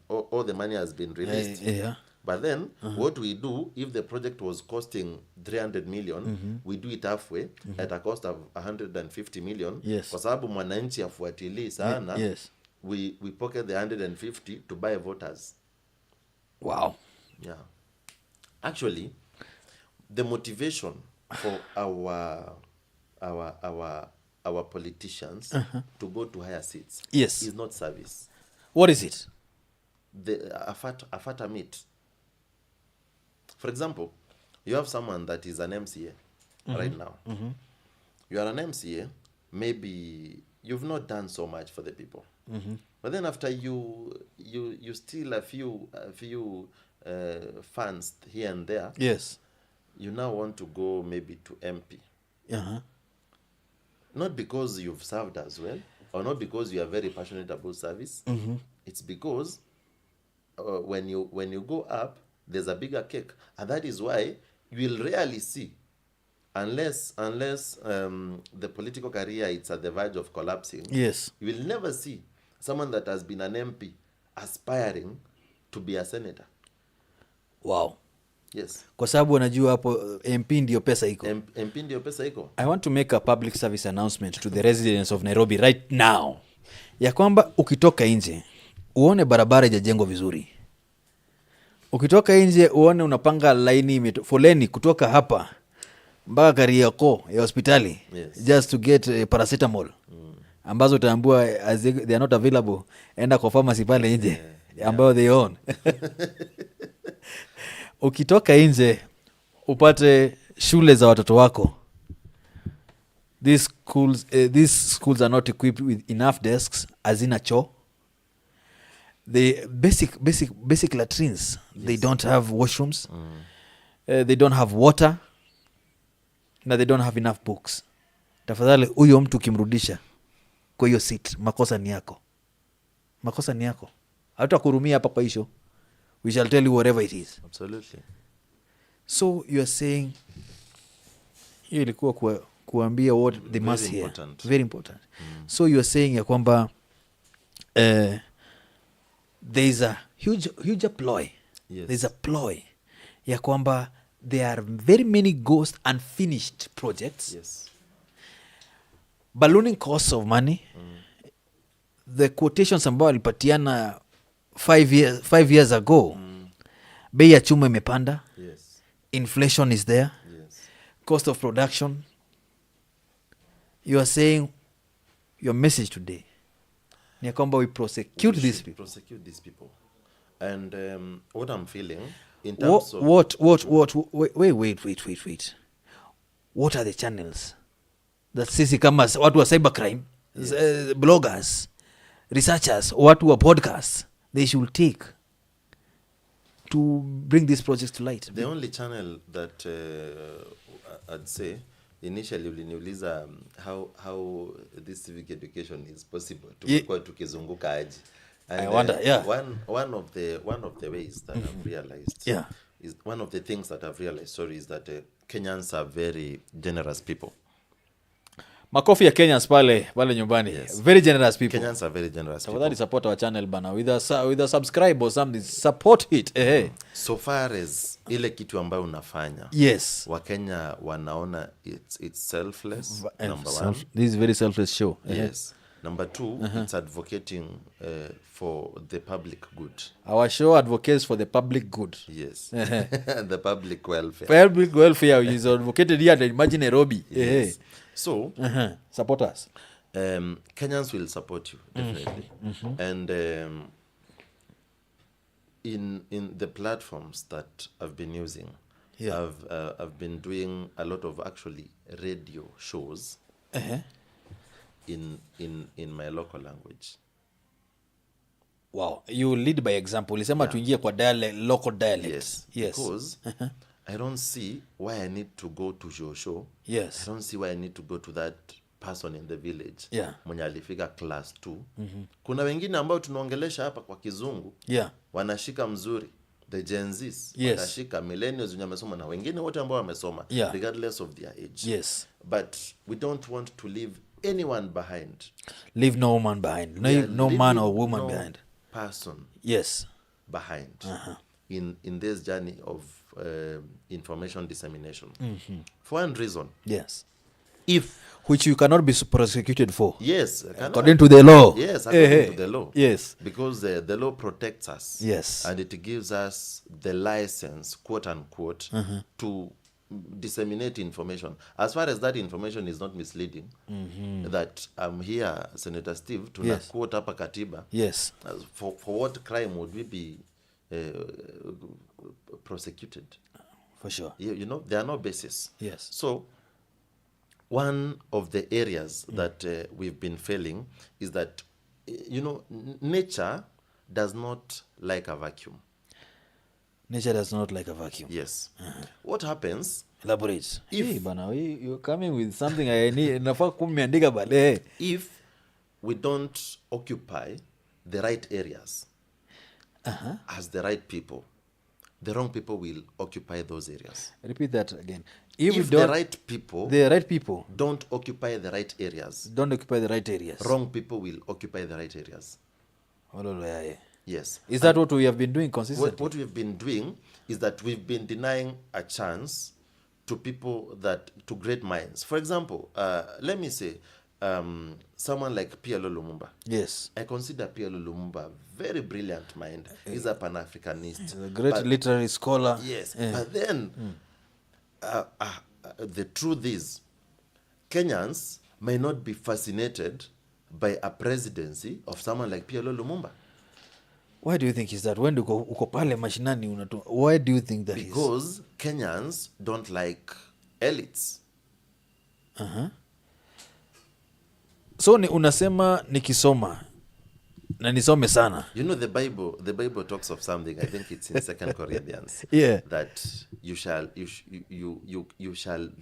all the money has been released. yeah. But then what we do, if the project was costing 300 million, we do it halfway at a cost of 150 million. Yes. Kwa sababu mwananchi afuatilii sana, Yes. we pocket the 150 to buy voters. Wow. Yeah. Actually, the motivation for our politicians to go to higher seats, yes, is not service. What is it? A fatter meat. For example, you have someone that is an MCA right now. You are an MCA, maybe you've not done so much for the people. But then after you steal a few funds here and there, yes, you now want to go maybe to MP. Not because you've served as well, or not because you are very passionate about service. It's because when you go up, there's a bigger cake, and that is why you will rarely see, unless the political career is at the verge of collapsing. Yes, you will never see someone that has been an MP aspiring to be a senator. Wow. Yes. Kwa sababu unajua hapo MP ndio pesa iko. MP ndio pesa iko. I want to make a public service announcement to the residents of Nairobi right now. Ya kwamba ukitoka nje uone barabara ijajengwa vizuri. Ukitoka nje uone unapanga laini foleni kutoka hapa mpaka Kariakoo ya hospitali, yes, just to get paracetamol. Ambazo utaambiwa they are not available, enda kwa pharmacy pale nje, ambayo they own. Ukitoka nje upate shule za watoto wako. These schools are not equipped with enough desks, hazina choo. The basic latrines, yes, they don't have washrooms. They don't have water. Na they don't have enough books. Tafadhali huyo mtu kimrudisha kwa hiyo seat, makosa ni yako. Makosa ni yako. Hatutakurumia hapa kwa hisho. We shall tell you whatever it is. Absolutely. So you are saying, hiyo ilikuwa kuambia what they must hear. Very important. So you are saying ya kwamba there is a huge ploy. Yes. There is a ploy ya kwamba there are very many ghost unfinished projects. Yes. Ballooning costs of money. The quotations ambao walipatiana 5 years ago, bei ya chuma imepanda. Yes. Inflation is there. Yes. Cost of production. You are saying your message today ni kwamba we prosecute these people. Prosecute these people. And what I'm feeling in terms of wait. What are the channels that sisi kama watu wa cybercrime, yes, bloggers, researchers, watu wa podcasts, they should take to bring these projects to light? The only channel that I'd say initially uliniuliza how this civic education is possible tumekuwa tukizunguka aje. And I wonder, yeah. One of the ways that I've realized, yeah, is one of the things that I've realized, is that Kenyans are very generous people. Makofi ya Kenyans pale nyumbani. Yes. Very generous people. Kenyans are very generous people. Tafadhali support our channel bana with a subscribe or something. Support it. So far as ile kitu ambayo unafanya. Yes. Wakenya wanaona it's selfless. Number one. This is very selfless show. Yes. Number two, it's advocating for the public good. Our show advocates for the public good. Yes. The public welfare. Public welfare is advocated here at Imagine NAIROBI. Yes. So, support us. Kenyans will support you, definitely. And in the platforms that I've been using, yeah, I've been doing a lot of actually radio shows in my local language. Wow, you lead by example. Ulisema tuingie kwa local dialect. Yes. Because I don't see why I need to go to your show. Yes. I don't see why I need to go to that person in the village. Yeah. Mwenye alifika class 2. Kuna wengine ambao tunaongelesha hapa kwa kizungu. Yeah. Wanashika mzuri. the Gen Zs, yes, watashika, millennials wenye wamesoma na wengine wote ambao wamesoma, yeah, regardless of their age. Yes. But we don't want to leave anyone behind. Leave no man behind. No man or woman behind. Person. Yes. Behind. In this journey of information dissemination. For one reason. Yes. If which you cannot be prosecuted for. Yes. According to the law. Yes, according to the law. Yes. Because the law protects us. Yes. And it gives us the license, quote unquote, to disseminate information. As far as that information is not misleading, that I'm here, Senator Steve, to quote hapa katiba. Yes. For what crime would we be prosecuted? For sure. You know, there are no basis. Yes. So, one of the areas that we've been failing is that, you know, nature does not like a vacuum. Nature does not like a vacuum. Yes. What happens? Elaborate. If you're coming with something I need. If we don't occupy the right areas as the right people, the wrong people will occupy those areas. Repeat that again. If the right people don't occupy the right areas, wrong people will occupy the right areas. Yes. Is that what we have been doing consistently? What we have been doing is that we've been denying a chance to people to great minds. For example, let me say, someone like Pierre Lumumba. Yes. I consider Pierre Lumumba a very brilliant mind. He's a Pan-Africanist. A great literary scholar. Yes. But then, the truth is, Kenyans may not be fascinated by a presidency of someone like Pierre Lumumba. Why do you think is that? When you uko pale mashinani why do you think that is? Because Kenyans don't like elites. So unasema nikisoma na nisome sana. You know, the Bible talks of something. I think it's in 2 Corinthians. Yeah. That you shall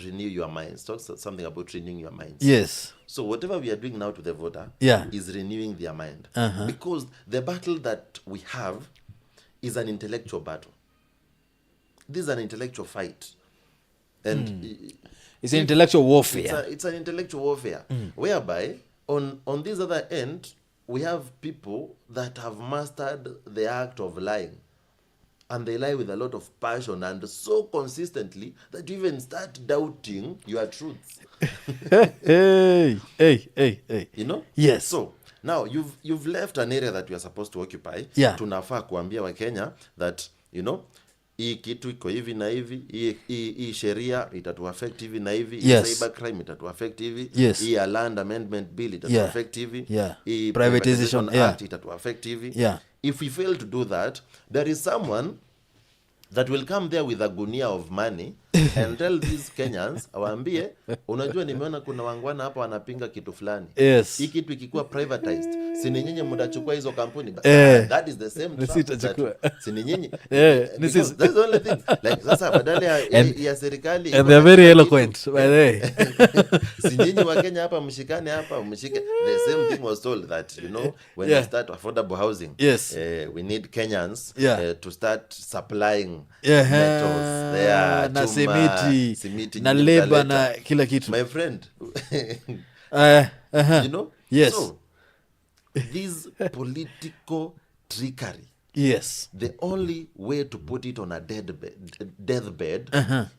renew your minds. Talks something about renewing your minds. Yes. So whatever we are doing now to the voter is renewing their mind. Because the battle that we have is an intellectual battle. This is an intellectual fight. And it's an intellectual warfare. It's an intellectual warfare. Whereby on this other end, we have people that have mastered the act of lying. And they lie with a lot of passion and so consistently that you even start doubting your truths. Hey. You know? Yes. So now you've left an area that you are supposed to occupy. Yeah. Tunafaa kuambia wa Kenya that, you know, hii kitu iko hivi na hivi, hii sheria itatu affect hivi na hivi, cybercrime itatu affect hivi, hii land amendment bill itatu affect hivi, hii privatization act itatu affect hivi. If we fail to do that, there is someone that will come there with a gunia of money and tell these Kenyans, awambie, unajua nimeona kuna wangwana hapa wanapinga kitu fulani. Yes. Hii kitu ikikuwa privatized, sini nyinyi mudachukua hizo kampuni. That is the same trap. Sini nyinyi. That's the only thing. Like, sasa badala ya serikali. And they are very eloquent, by the way. Sini nyinyi wa Kenya hapa mshikane hapa, mshike. The same thing was told that, you know, when we start affordable housing, we need Kenyans to start supplying metals there, na simiti na labor na kila kitu. My friend. You know? Yes. So, this political trickery. Yes. The only way to put it on a deathbed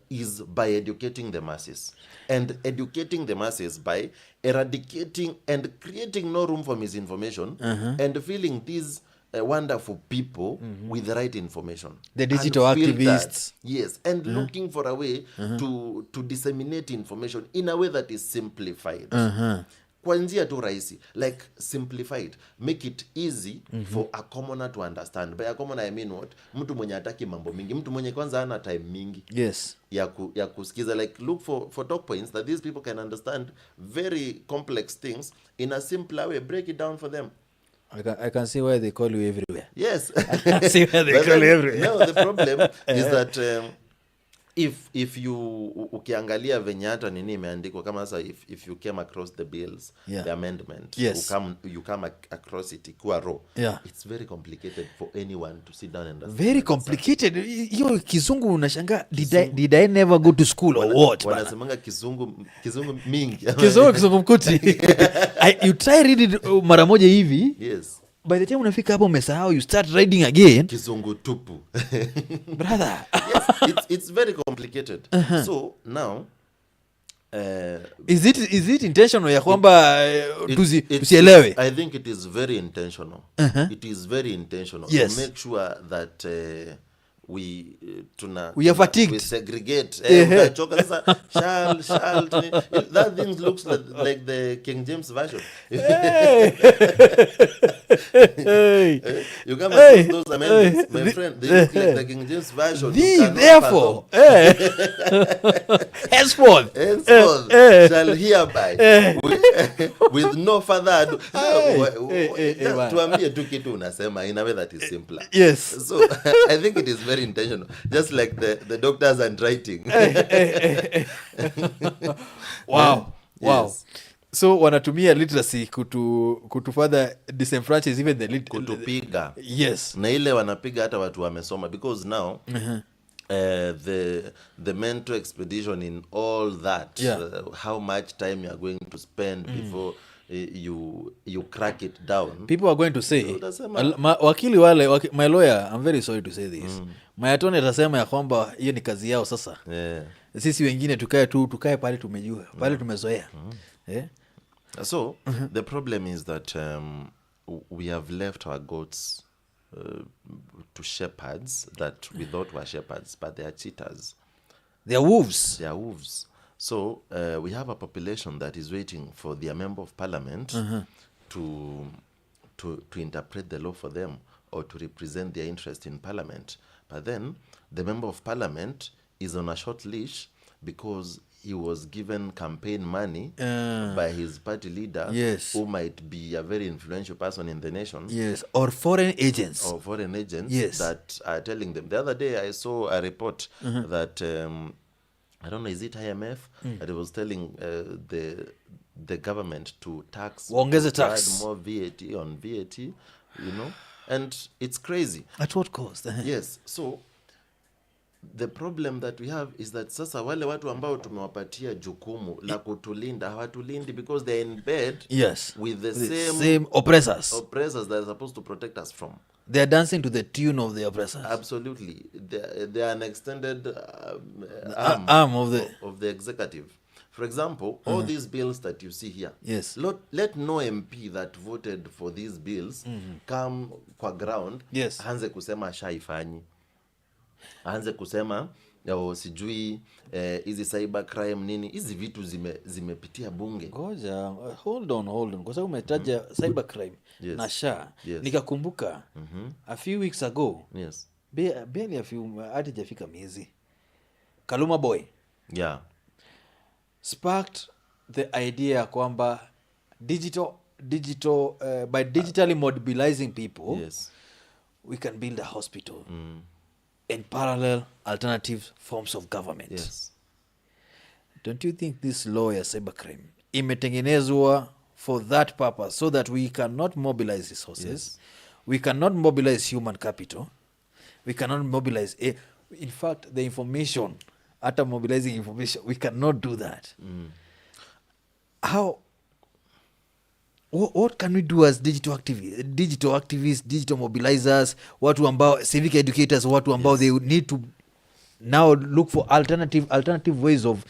is by educating the masses. And educating the masses by eradicating and creating no room for misinformation and filling these wonderful people with the right information. The digital activists. Yes, and looking for a way to disseminate information in a way that is simplified. Kwa njia tu rahisi, like simplified, make it easy for a commoner to understand. By a commoner I mean what? Mtu mwenye hataki mambo mingi, mtu mwenye kwanza hana time mingi. Yes. Ya kusikiza, like look for talk points that these people can understand very complex things in a simpler way. Break it down for them. I can see why they call you everywhere. Yes. I can see why they call you everywhere. No, the problem is that if you ukiangalia venye hata nini imeandikwa kama sasa if you came across the bills, the amendment, you come across it ikuwa raw, it's very complicated for anyone to sit down and understand. Very complicated. Hiyo kizungu unashanga, did I never go to school or what? Wanasemanga kizungu mingi. Kizungu mkuti. You try read it mara moja hivi. Yes. By the time unafika hapo umesahau, you start reading again. Kizungu tupu. Brother. Yes, it's very complicated. So now is it intentional ya kwamba tusielewe? I think it is very intentional. It is very intentional to make sure that we are fatigued. We segregate. Shall that thing looks like the King James version. You come across those amendments, my friend, they look like the King James version. Therefore, henceforth shall hereby with no further ado. Tuambie tu kitu unasema in a way that is simpler. Yes. So I think it is very intentional, just like the doctors handwriting. Wow. Yes. So wanatumia literacy kutu further disenfranchise even the kutupiga. Yes. Na ile wanapiga hata watu wamesoma, because now the mental expedition in all that, how much time you are going to spend before you crack it down. People are going to say, wakili wale, my lawyer, I'm very sorry to say this, my attorney atasema ya kwamba hiyo ni kazi yao sasa. Sisi wengine tukae pale tumejua, pale tumezoea. So the problem is that we have left our goats to shepherds that we thought were shepherds, but they are cheaters. They are wolves. They are wolves. So we have a population that is waiting for their member of parliament to interpret the law for them or to represent their interest in parliament. But then the member of parliament is on a short leash because he was given campaign money by his party leader, who might be a very influential person in the nation. Yes, or foreign agents. That are telling them. The other day I saw a report that, I don't know, is it IMF? That it was telling the government to tax, add more VAT on VAT, you know, and it's crazy. At what cost? Yes, so the problem that we have is that sasa wale watu ambao tumewapatia jukumu la kutulinda hawatulindi because they're in bed with the same oppressors that are supposed to protect us from. They are dancing to the tune of the oppressors. Absolutely. They are an extended arm of the executive. For example, all these bills that you see here, let no MP that voted for these bills come kwa ground, aanze kusema shaifanyi, aanze kusema sijui hizi cybercrime nini, hizi vitu zimepitia bunge. Ngoja, hold on kwa sababu umetaja cybercrime na sha, nikakumbuka a few weeks ago, barely a few, hadi jafika miezi, Kaluma Boy sparked the idea kwamba by digitally mobilizing people, we can build a hospital and parallel alternative forms of government. Don't you think this law ya cybercrime imetengenezwa for that purpose, so that we cannot mobilize resources, we cannot mobilize human capital, we cannot mobilize in fact the information, after mobilizing information, we cannot do that. How? What can we do as digital activists, digital mobilizers, watu ambao, civic educators, watu ambao they need to now look for alternative ways of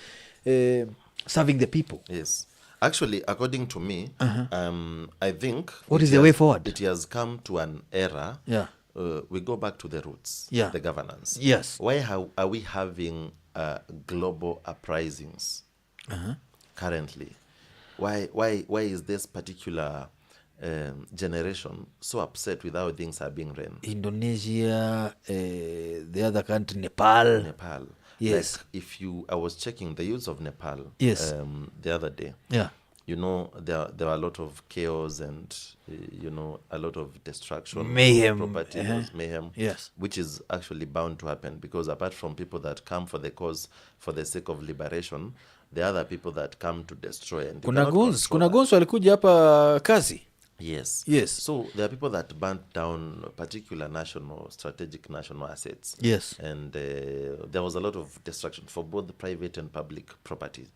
serving the people? Yes. Actually, according to me, I think what is the way forward? It has come to an era. We go back to the roots, the governance. Why are we having global uprisings currently? Why is this particular generation so upset with how things are being run? Indonesia, the other country, Nepal. Yes. Like I was checking the youth of Nepal the other day. you know, there were a lot of chaos and, you know, a lot of destruction. Mayhem. Property loss, mayhem. Yes. Which is actually bound to happen, because apart from people that come for the cause for the sake of liberation, there are other people that come to destroy. And kuna guns walikuja hapa kazi. Yes. Yes. So there are people that burnt down particular strategic national assets. Yes. And there was a lot of destruction for both the private and public property.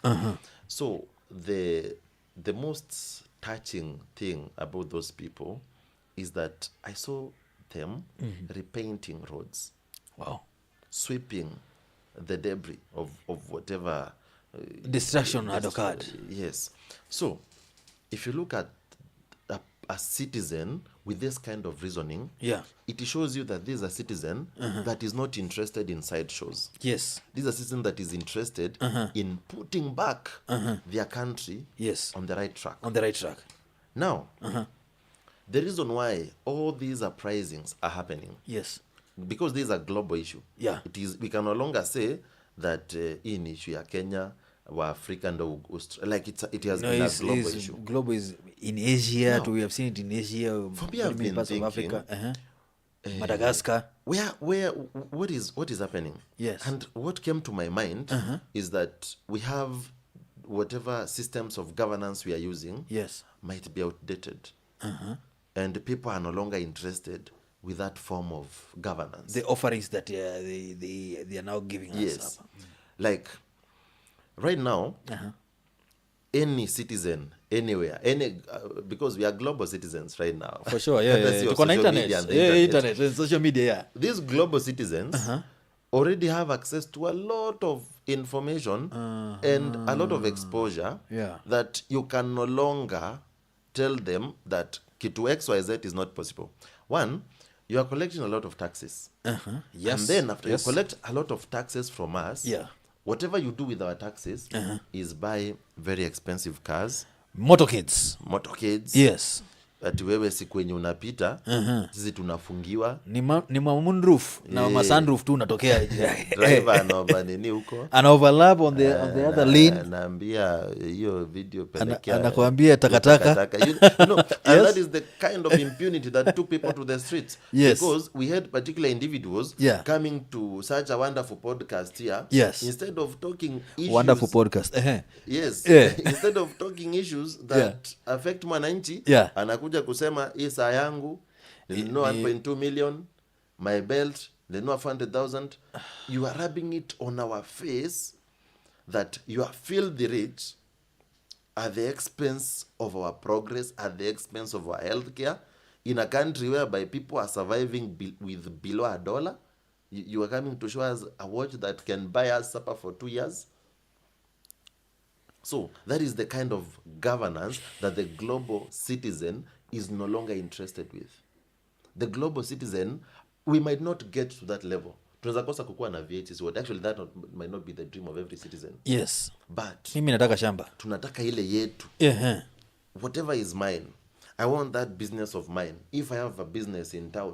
So the most touching thing about those people is that I saw them repainting roads. Wow. Sweeping the debris of whatever destruction had occurred. Yes. So if you look at a citizen with this kind of reasoning, it shows you that this is a citizen that is not interested in sideshows. Yes. This is a citizen that is interested in putting back their country on the right track. On the right track. Now, the reason why all these uprisings are happening, because this is a global issue. It is. We can no longer say that in issue ya Kenya, or Africa, and like it has been a global issue. Global is in Asia. We have seen it in Asia. For me, I've been thinking, of Africa, Madagascar. What is happening? Yes. And what came to my mind is that we have whatever systems of governance we are using might be outdated, and people are no longer interested with that form of governance. The offerings that they are now giving us. Like right now, any citizen anywhere, because we are global citizens right now. For sure, internet and social media. These global citizens already have access to a lot of information and a lot of exposure that you can no longer tell them that kitu XYZ is not possible. One, you are collecting a lot of taxes. Yes. And then after you collect a lot of taxes from us, whatever you do with our taxes is buy very expensive cars. Motorcades. Yes. Ati wewe siku yenye unapita sisi tunafungiwa ni moonroof na masunroof tu unatokea driver anaomba nini huko ana overlap on the other lane, anaambia hiyo video pelekea, anakuambia takataka. You know, and that is the kind of impunity that took people to the streets. Because we had particular individuals coming to such a wonderful podcast here, instead of talking issues, wonderful podcast instead of talking issues that affect mwananchi, anakuja kusema hii saa yangu nilinunua 1.2 million, my belt nilinunua 400,000. You are rubbing it on our face that you are filthy rich at the expense of our progress, at the expense of our healthcare, in a country whereby people are surviving with below $1. You are coming to show us a watch that can buy us supper for 2 years. So that is the kind of governance that the global citizen is no longer interested with. The global citizen, we might not get to that level. Tunaweza kosa kukuwa na VHS. Actually, that might not be the dream of every citizen. Yes. But mimi nataka shamba. Tunataka ile yetu. Whatever is mine, I want that business of mine. If I have a business in town,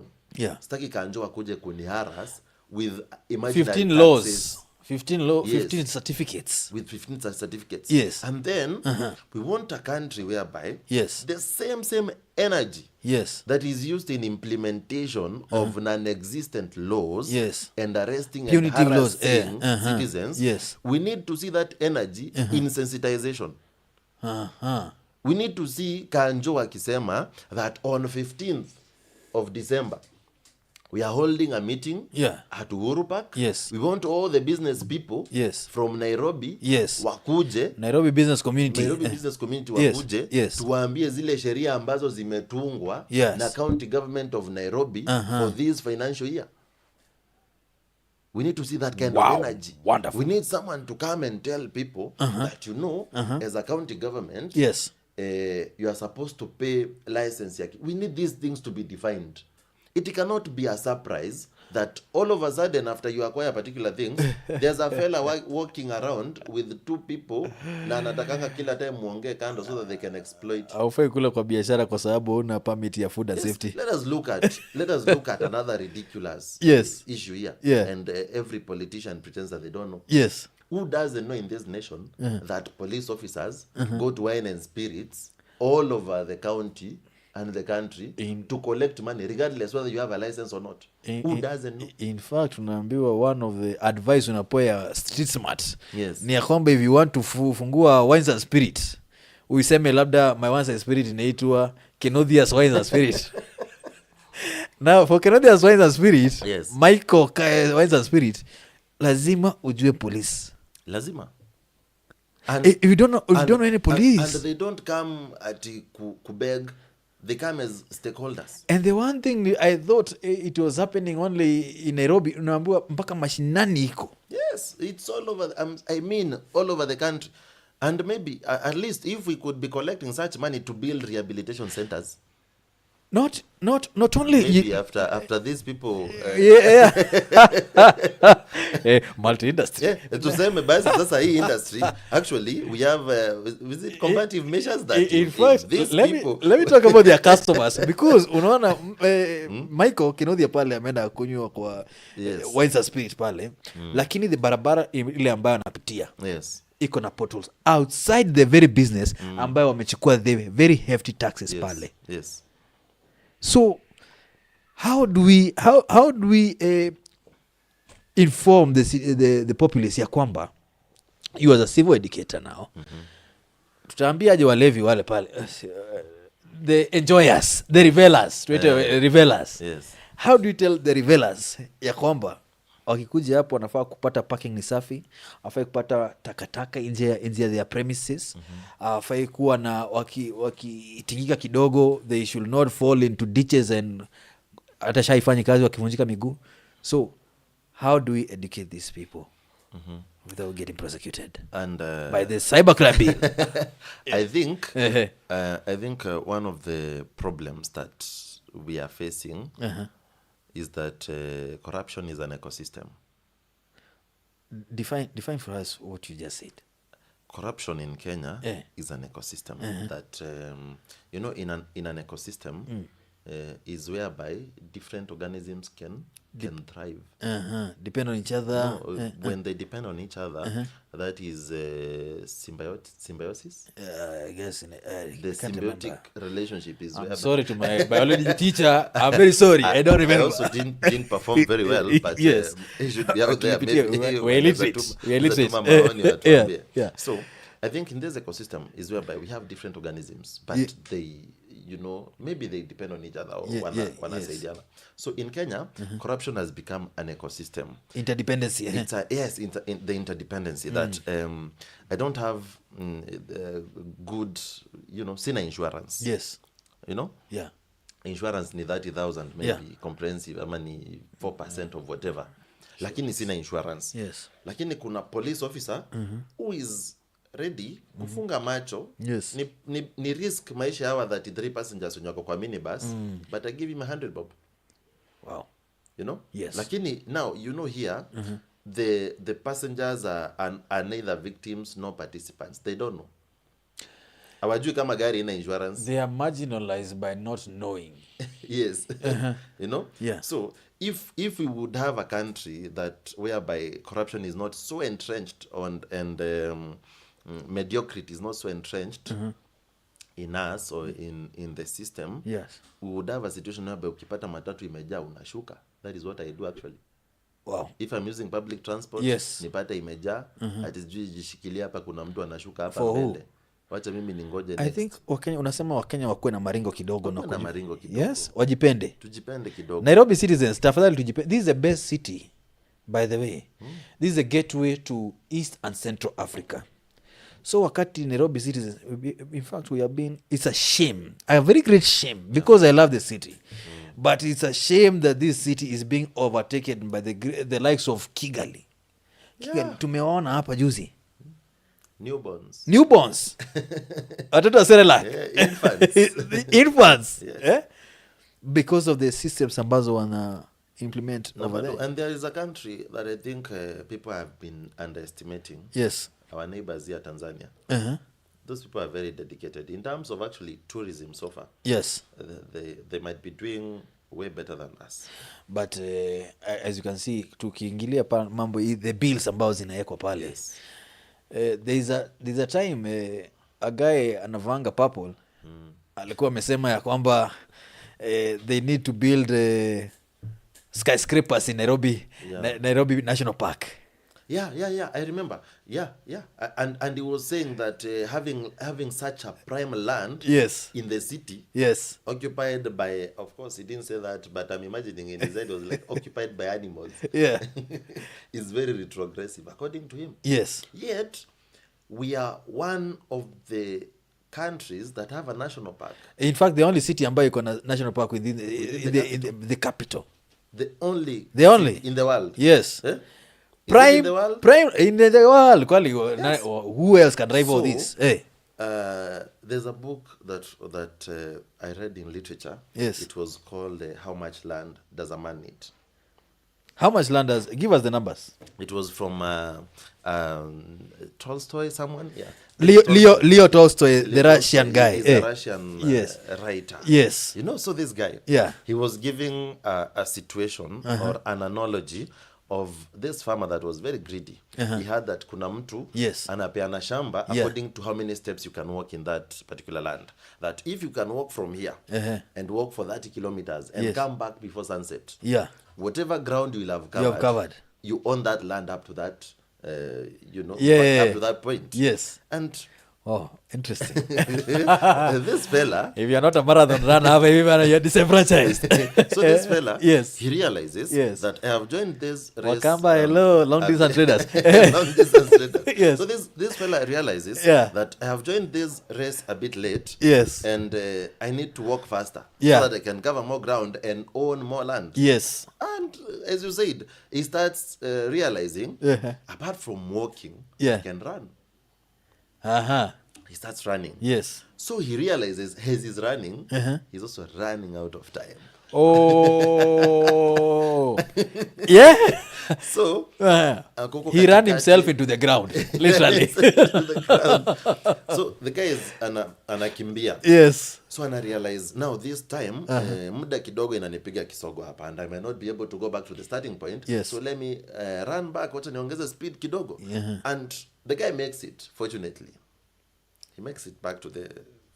sitaki kanjo akuje kuniharas with imaginary 15 laws. 15 certificates. With 15 certificates. Yes. And then we want a country whereby the same energy that is used in implementation of non-existent laws and arresting punitive and harassing citizens, we need to see that energy in sensitization. We need to see Kanjo akisema that on 15th of December, we are holding a meeting at Uhuru Park. We want all the business people from Nairobi wakuje. Nairobi Business Community. Wakuje. Tuwaambie zile sheria ambazo zimetungwa na County Government of Nairobi for this financial year. We need to see that kind of energy. Wonderful. We need someone to come and tell people that, you know, as a county government, you are supposed to pay license. We need these things to be defined. It cannot be a surprise that all of a sudden after you acquire particular things, there's a fella walking around with 2 people na anatakanga kila time muongee kando so that they can exploit. Haufai kula kwa biashara kwa sababu una permit ya food and safety. Let us look at another ridiculous issue here. And every politician pretends that they don't know. Who doesn't know in this nation that police officers go to wine and spirits all over the county and the country to collect money, regardless whether you have a license or not? Who doesn't know? In fact, unaambiwa one of the advice unapoya street smart yes. ni ya kwamba if you want to fungua wines and spirit, uiseme labda my wines and spirit inaitwa Kenodia's wines and spirit. Now for Kenodia's wines and spirit, yes. Michael wines and spirit, lazima ujue police. Lazima. And if you don't know any police, and they don't come at kubeg, they come as stakeholders. And the one thing I thought it was happening only in Nairobi, unaambiwa mpaka mashinani iko. Yes, it's all over. I mean, all over the country. And maybe at least if we could be collecting such money to build rehabilitation centers. Not only maybe after these people multi-industry. Yeah, tuseme basi sasa hii industry actually we have is it combative measures that in fact let me talk about their customers because unaona Michael Kinodia pale ameenda kunywa kwa wines and spirit pale lakini the barabara ile ambayo anapitia iko na potholes outside the very business ambayo wamechukua the very hefty taxes pale. Yes. So how do we inform the populace ya kwamba you as a civil educator now tutaambiaje walevi wale pale the enjoyers, the revelers, revelers. Yes. How do you tell the revelers ya kwamba wakikuja hapo wanafaa kupata parking ni safi, afai kupata takataka nje ya their premises, afai kuwa na wakitingika kidogo they should not fall into ditches and hata shaifanyi kazi wakivunjika miguu. So how do we educate these people without getting prosecuted and by the cybercrime bill? I think one of the problems that we are facing is that corruption is an ecosystem. Define for us what you just said. Corruption in Kenya is an ecosystem that in an ecosystem is whereby different organisms can thrive. Depend on each other. When they depend on each other, that is symbiosis. I guess the symbiotic relationship is. I'm sorry to my biology teacher. I'm very sorry. I don't remember. I also didn't perform very well, but yes, it should be out there. Maybe we're illiterate. Yeah. So I think in this ecosystem is whereby we have different organisms, but they, maybe they depend on each other or one side the other. So in Kenya, corruption has become an ecosystem. Interdependency. It's the interdependency that I don't have good, sina insurance. Yes. Yeah. Insurance ni 30,000 maybe comprehensive ama ni 4% of whatever. Lakini sina insurance. Yes. Lakini kuna police officer who is ready kufunga macho. Yes. Ni risk maisha hawa 33 passengers wenye wako kwa minibus, but I give him 100 bob. Wow. Yes. Lakini now here the passengers are neither victims nor participants. They don't know. Hawajui kama gari ina insurance. They are marginalized by not knowing. Yes. Yeah. So if we would have a country that whereby corruption is not so entrenched and mediocrity is not so entrenched in us or in the system, yes, we would have a situation where ukipata matatu imejaa unashuka. That is what I do actually. Wow. If I'm using public transport, yes, nipata imejaa, ati sijui jishikilia hapa kuna mtu anashuka hapa mbele. Wacha mimi ningoje next. I think unasema Wakenya wakuwe na maringo kidogo na maringo kidogo. Yes, wajipende. Tujipende kidogo. Nairobi citizens, tafadhali tujipende. This is the best city, by the way. This is a gateway to East and Central Africa. So wakati Nairobi citizens, in fact we have been, it's a shame, a very great shame, because I love the city. But it's a shame that this city is being overtaken by the likes of Kigali. Tumeona hapa juzi. Newborns. Watoto Serelak. Infants. Yes. Because of the systems ambazo wana implement over there. And there is a country that I think people have been underestimating. Yes. Our neighbors here, Tanzania. Those people are very dedicated in terms of actually tourism so far. Yes. They might be doing way better than us. But as you can see, tukiingilia mambo the bills ambao zinaekwa pale. Yes. There's a time a guy anavanga purple alikuwa amesema ya kwamba they need to build skyscrapers in Nairobi, Nairobi National Park. Yeah, I remember. Yeah. And he was saying that having such a prime land in the city, occupied by, of course, he didn't say that, but I'm imagining in his head it was like occupied by animals. Yeah. Is very retrogressive, according to him. Yes. Yet, we are one of the countries that have a national park. In fact, the only city ambayo iko na national park within the capital. The only in the world. Yes. Eh? Prime in the world. Yes. Who else can drive all this? Hey. There's a book that I read in literature. Yes. It was called How Much Land Does a Man Need? How much land does... Give us the numbers. It was from Tolstoy, someone. Yeah. Leo Tolstoy, the Russian guy. He's a Russian writer. Yes. You know, so this guy, he was giving a situation or an analogy of this farmer that was very greedy. He had that kuna mtu anapeana shamba according to how many steps you can walk in that particular land. That if you can walk from here and walk for 30 kilometers and come back before sunset, whatever ground you will have covered, you own that land up to that, up to that point. Yes. And oh, interesting. This fella, if you're not a marathon runner, you're disenfranchised. So this fella, he realizes that I have joined this race. Wakamba, hello, long distance traders. Long distance traders. So this fella realizes that I have joined this race a bit late. Yes. And I need to walk faster so that I can cover more ground and own more land. Yes. And as you said, he starts realizing, apart from walking, he can run. He starts running. Yes. So he realizes as he's running, he's also running out of time. Oh. Yeah. So he ran himself into the ground, literally. So the guy is anakimbia. Yes. So ana realize now this time muda kidogo inanipiga kisogo hapa and I may not be able to go back to the starting point. Yes. So let me run back, wacha niongeze speed kidogo. And the guy makes it, fortunately. He makes it back to the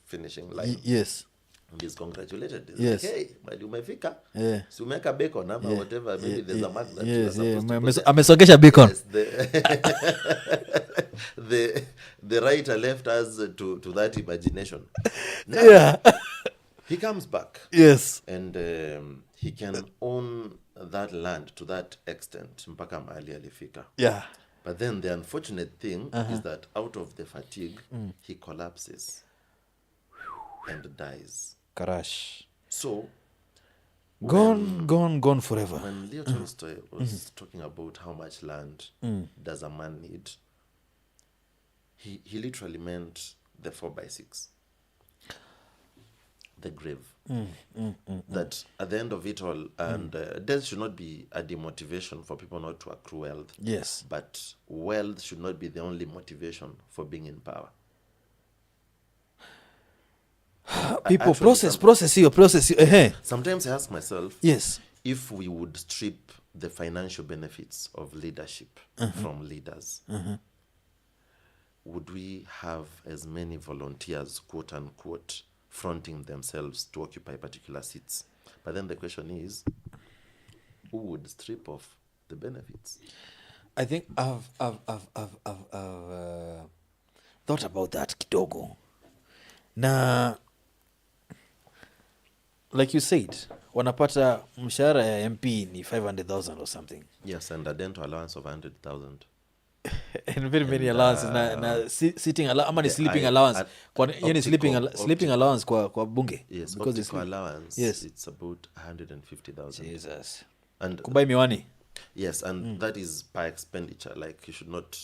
finishing line. Yes. And he's congratulated. He's yes. like, hey, mali umefika. So make a bacon or whatever. Maybe there's a mark that you're supposed to put. Amesogesha bacon. Yes, the writer left us to that imagination. Now, he comes back. Yes. And he can own that land to that extent. Mpaka mahali alifika. Yeah. But then the unfortunate thing is that out of the fatigue, he collapses and dies. Karash. So, gone forever. When Leo Tolstoy was talking about how much land does a man need, he literally meant the 4x6. The grave. That at the end of it all, and death should not be a demotivation for people not to accrue wealth. Yes. But wealth should not be the only motivation for being in power. People process. Sometimes I ask myself, yes, if we would strip the financial benefits of leadership from leaders, would we have as many volunteers, quote unquote, fronting themselves to occupy particular seats? But then the question is, who would strip off the benefits? I think I've thought about that kidogo. Na like you said, wanapata mshahara ya MP ni 500,000 or something. Yes, and a dental allowance of 100,000. And very many allowances na sitting ama sleeping allowance. Sleeping allowance kwa bunge. Yes, optical allowance. Yes, it's about 150,000. Jesus. And kubai miwani. Yes, and that is per expenditure. Like you should not,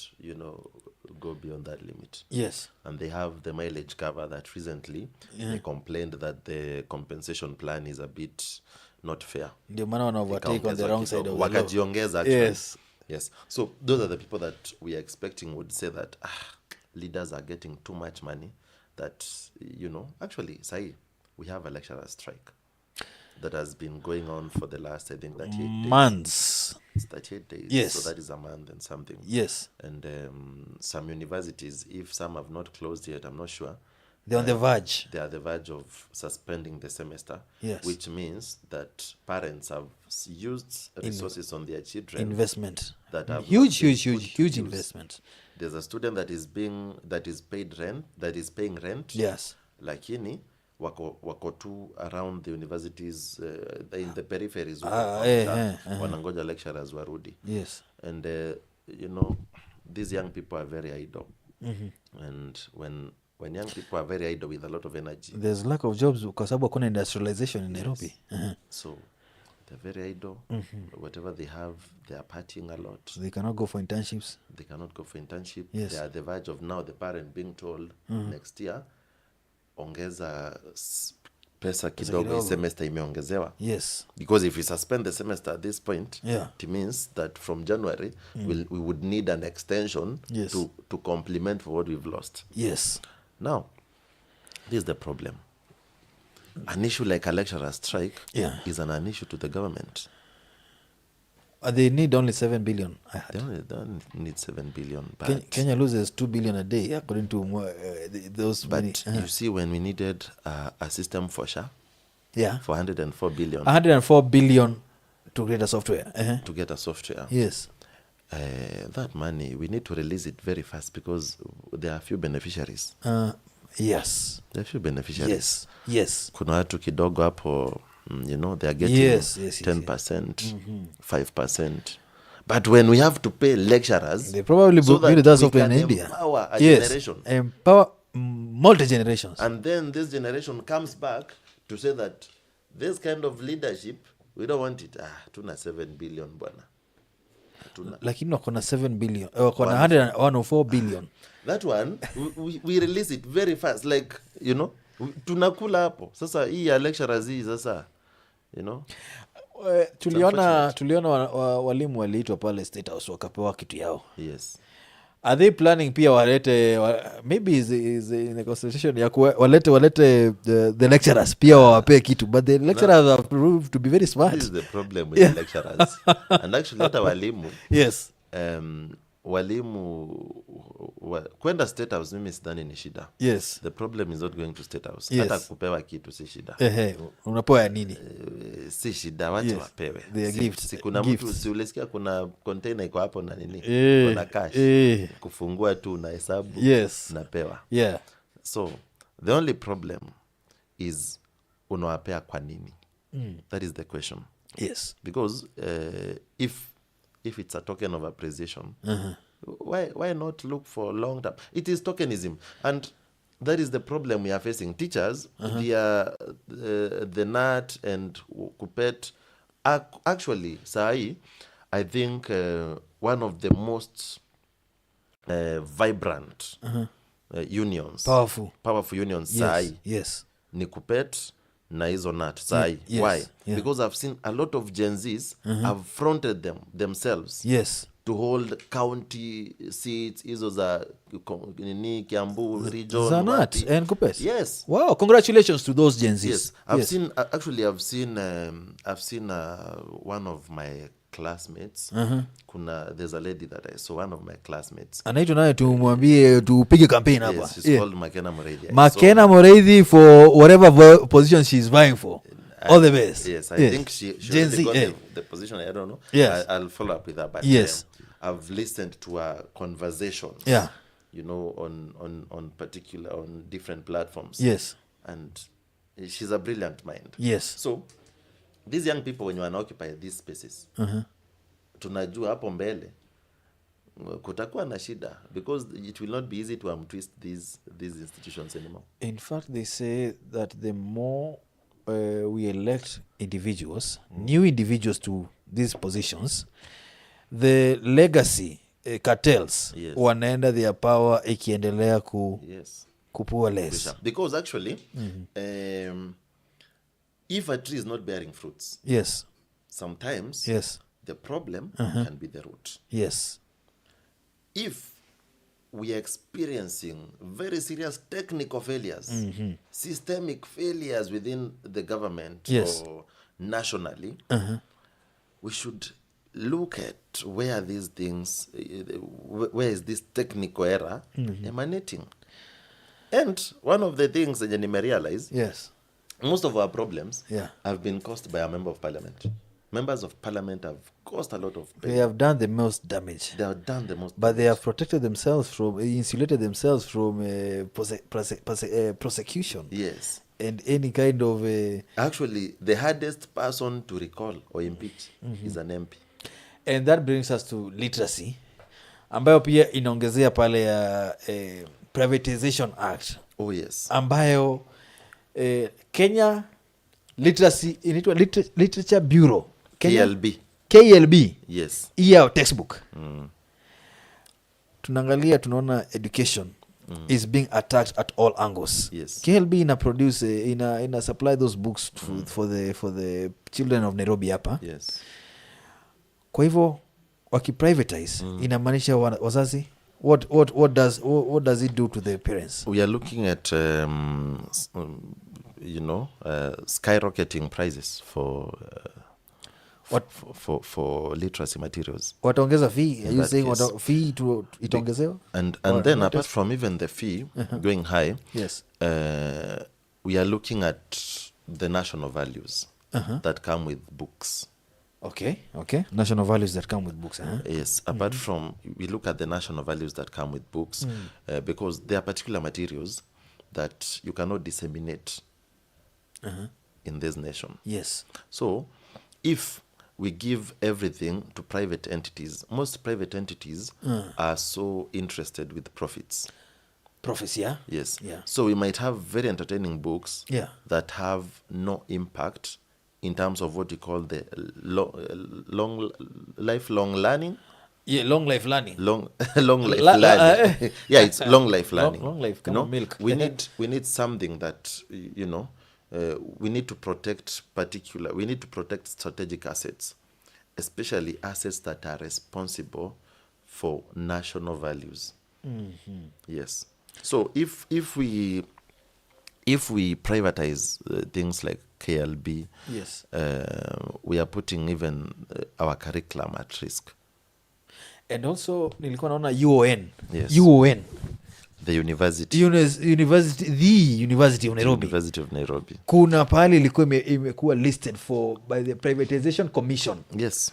go beyond that limit. Yes. And they have the mileage cover that recently they complained that the compensation plan is a bit not fair. Ndio maana wana overtake on the wrong side of the law. Wakajiongeza actually. Yes. Yes. So those are the people that we are expecting would say that leaders are getting too much money that, actually, we have a lecturer strike. that has been going on for the last, I think, 38 months. days. It's 38 days. Yes. So that is a month and something. Yes. And some universities, if some have not closed yet, I'm not sure. They're on the verge. They are on the verge of suspending the semester. Yes. Which means that parents have used resources on their children. Investment. That have huge investment. There's a student that is paying rent. Yes. Lakini wako tu around the universities in the peripheries wanangoja lecturers warudi. Yes. And these young people are very idle. And when young people are very idle with a lot of energy, there's lack of jobs kwa sababu hakuna industrialization in Nairobi. So they're very idle. Whatever they have, they are partying a lot. They cannot go for internships. Yes. They are at the verge of now the parent being told next year ongeza pesa kidogo, semester imeongezewa. Yes. Because if we suspend the semester at this point, yeah, it means that from January we would need an extension. Yes. to complement for what we've lost. Yes. Now, this is the problem. An issue like a lecturer strike is an issue to the government. They need only 7 billion. They don't need 7 billion. But Kenya loses 2 billion a day, according to those money. You see, when we needed a system for SHA, for 104 billion. 104 billion to get a software. To get a software. Yes. That money, we need to release it very fast because there are few beneficiaries. Yes. There are few beneficiaries. Yes. Kuna watu kidogo hapo, they are getting 10%, 5%. But when we have to pay lecturers, they probably build that software in India. Empower a generation. Empower multi-generations. And then this generation comes back to say that this kind of leadership, we don't want it. Tuna 7 billion, bwana. Lakini wakona 7 billion. Wakona 104 billion. That one, we release it very fast. Like, tunakula hapo. Sasa hii ya lecturers hii sasa, tuliona walimu waliitwa pale State House wakapewa kitu yao. Yes. Are they planning pia walete maybe is in the constitution ya walete the lecturers pia wawape kitu, but the lecturers have proved to be very smart. This is the problem with the lecturers. And actually hata walimu. Yes. Walimu kwenda State House mimi sidhani ni shida. Yes. The problem is not going to State House. Yes. Hata kupewa kitu si shida. Unapewa nini? Si shida, watu wapewe. Si kuna mtu si ulisikia kuna container iko hapo na nini? Kuna cash. Kufungua tu na hesabu. Yes. Napewa. Yeah. So the only problem is unawapea kwa nini? That is the question. Yes. Because if it's a token of appreciation, why not look for long term? It is tokenism, and that is the problem we are facing. Teachers, the NAT and KUPPET, actually, Sai, I think one of the most vibrant unions, powerful unions, Sai, yes, ni KUPPET na hizo NAT sai. Yes. Why? Yeah. Because I've seen a lot of Gen Zs have fronted themselves to hold county seats, hizo za Kiambu region, za NAT and KUPPET. Yes. Wow, congratulations to those Gen Zs. Yes. I've seen one of my classmates. There's a lady that I saw, one of my classmates. Anaitwa naye tumwambie tupige campaign hapa. Yes, she's called Makena Moreithi. Makena Moreithi for whatever position she's vying for. All the best. Yes, I think she Gen Z, got the position. I don't know. Yes. I'll follow up with her. But yes, I've listened to her conversations. Yeah. On different platforms. Yes. And she's a brilliant mind. Yes. So these young people, when you occupy these spaces, tunajua hapo mbele kutakuwa na shida, because it will not be easy to twist these institutions anymore. In fact, they say that the more we elect individuals, new individuals to these positions, the legacy cartels wanaenda their power ikiendelea kupua less. Because actually, if a tree is not bearing fruits, sometimes the problem can be the root. Yes. If we are experiencing very serious technical failures, systemic failures within the government, or nationally, we should look at where these things, where is this technical error emanating. And one of the things that you may realize, most of our problems have been caused by a member of parliament. Members of parliament have caused a lot of pain. They have done the most damage. They have done the most but damage. They have protected themselves from, insulated themselves from prosecution. Yes. And any kind of... Actually, the hardest person to recall or impeach is an MP. And that brings us to literacy, ambayo pia inaongezea pale ya Privatization Act. Oh yes. Ambayo Kenya Literacy, inaitwa Literature Bureau. Kenya? KLB. Yes. Iya textbook. Tunaangalia, tunaona education is being attacked at all angles. Yes. KLB ina produce, ina supply those books for the children of Nairobi hapa. Yes. Kwa hivyo wakiprivatize inamaanisha wazazi, what does it do to the parents? We are looking at skyrocketing prices for literacy materials. Wataongeza fee? Are you saying fee to itongezewa? And then apart from even the fee going high, yes, we are looking at the national values that come with books. Okay. National values that come with books. Yes, apart from, we look at the national values that come with books because there are particular materials that you cannot disseminate in this nation. Yes. So, if we give everything to private entities, most private entities are so interested with profits. Profits, yeah? Yes. Yeah. So we might have very entertaining books that have no impact in terms of what you call the lifelong learning. Yeah, long life learning. Long life learning. Yeah, it's long life learning. Long life, milk. We need something that, we need to protect we need to protect strategic assets, especially assets that are responsible for national values. Yes. So if we privatize things like KLB, yes, we are putting even our curriculum at risk. And also nilikuwa naona UON. Yes. UON. The university. The University of Nairobi. University of Nairobi. Kuna pahali ilikuwa imekuwa listed by the Privatization Commission. Yes.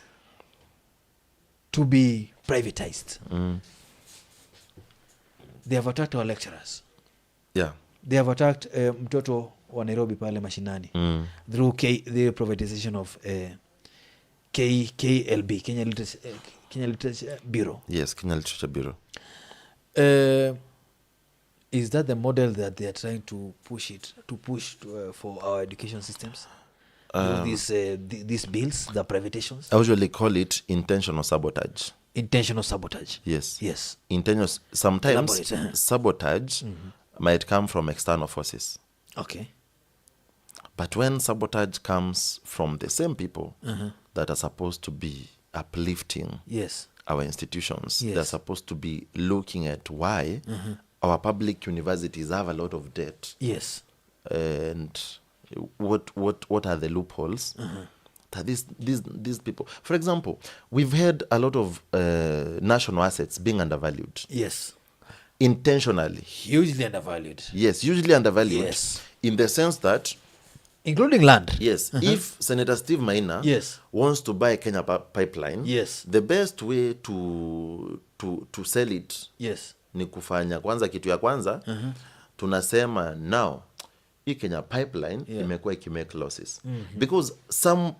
To be privatized. They have attacked our lecturers. Yeah. They have attacked mtoto wa Nairobi pale mashinani through the privatization of KLB, Kenya Literature Bureau. Yes, Kenya Literature Bureau. Is that the model that they are trying to push for our education systems? These bills, the privatizations? I usually call it intentional sabotage. Intentional sabotage. Yes. Yes. Sometimes sabotage might come from external forces. Okay. But when sabotage comes from the same people that are supposed to be uplifting our institutions, they're supposed to be looking at why our public universities have a lot of debt. Yes. And what are the loopholes that these people... For example, we've had a lot of national assets being undervalued. Yes. Intentionally. Hugely undervalued. Yes, hugely undervalued. Yes. In the sense that... Including land. Yes. If Senator Steve Maina wants to buy Kenya Pipeline, the best way to sell it ni kufanya kwanza, kitu ya kwanza tunasema now hii Kenya Pipeline imekuwa ikimake losses. Because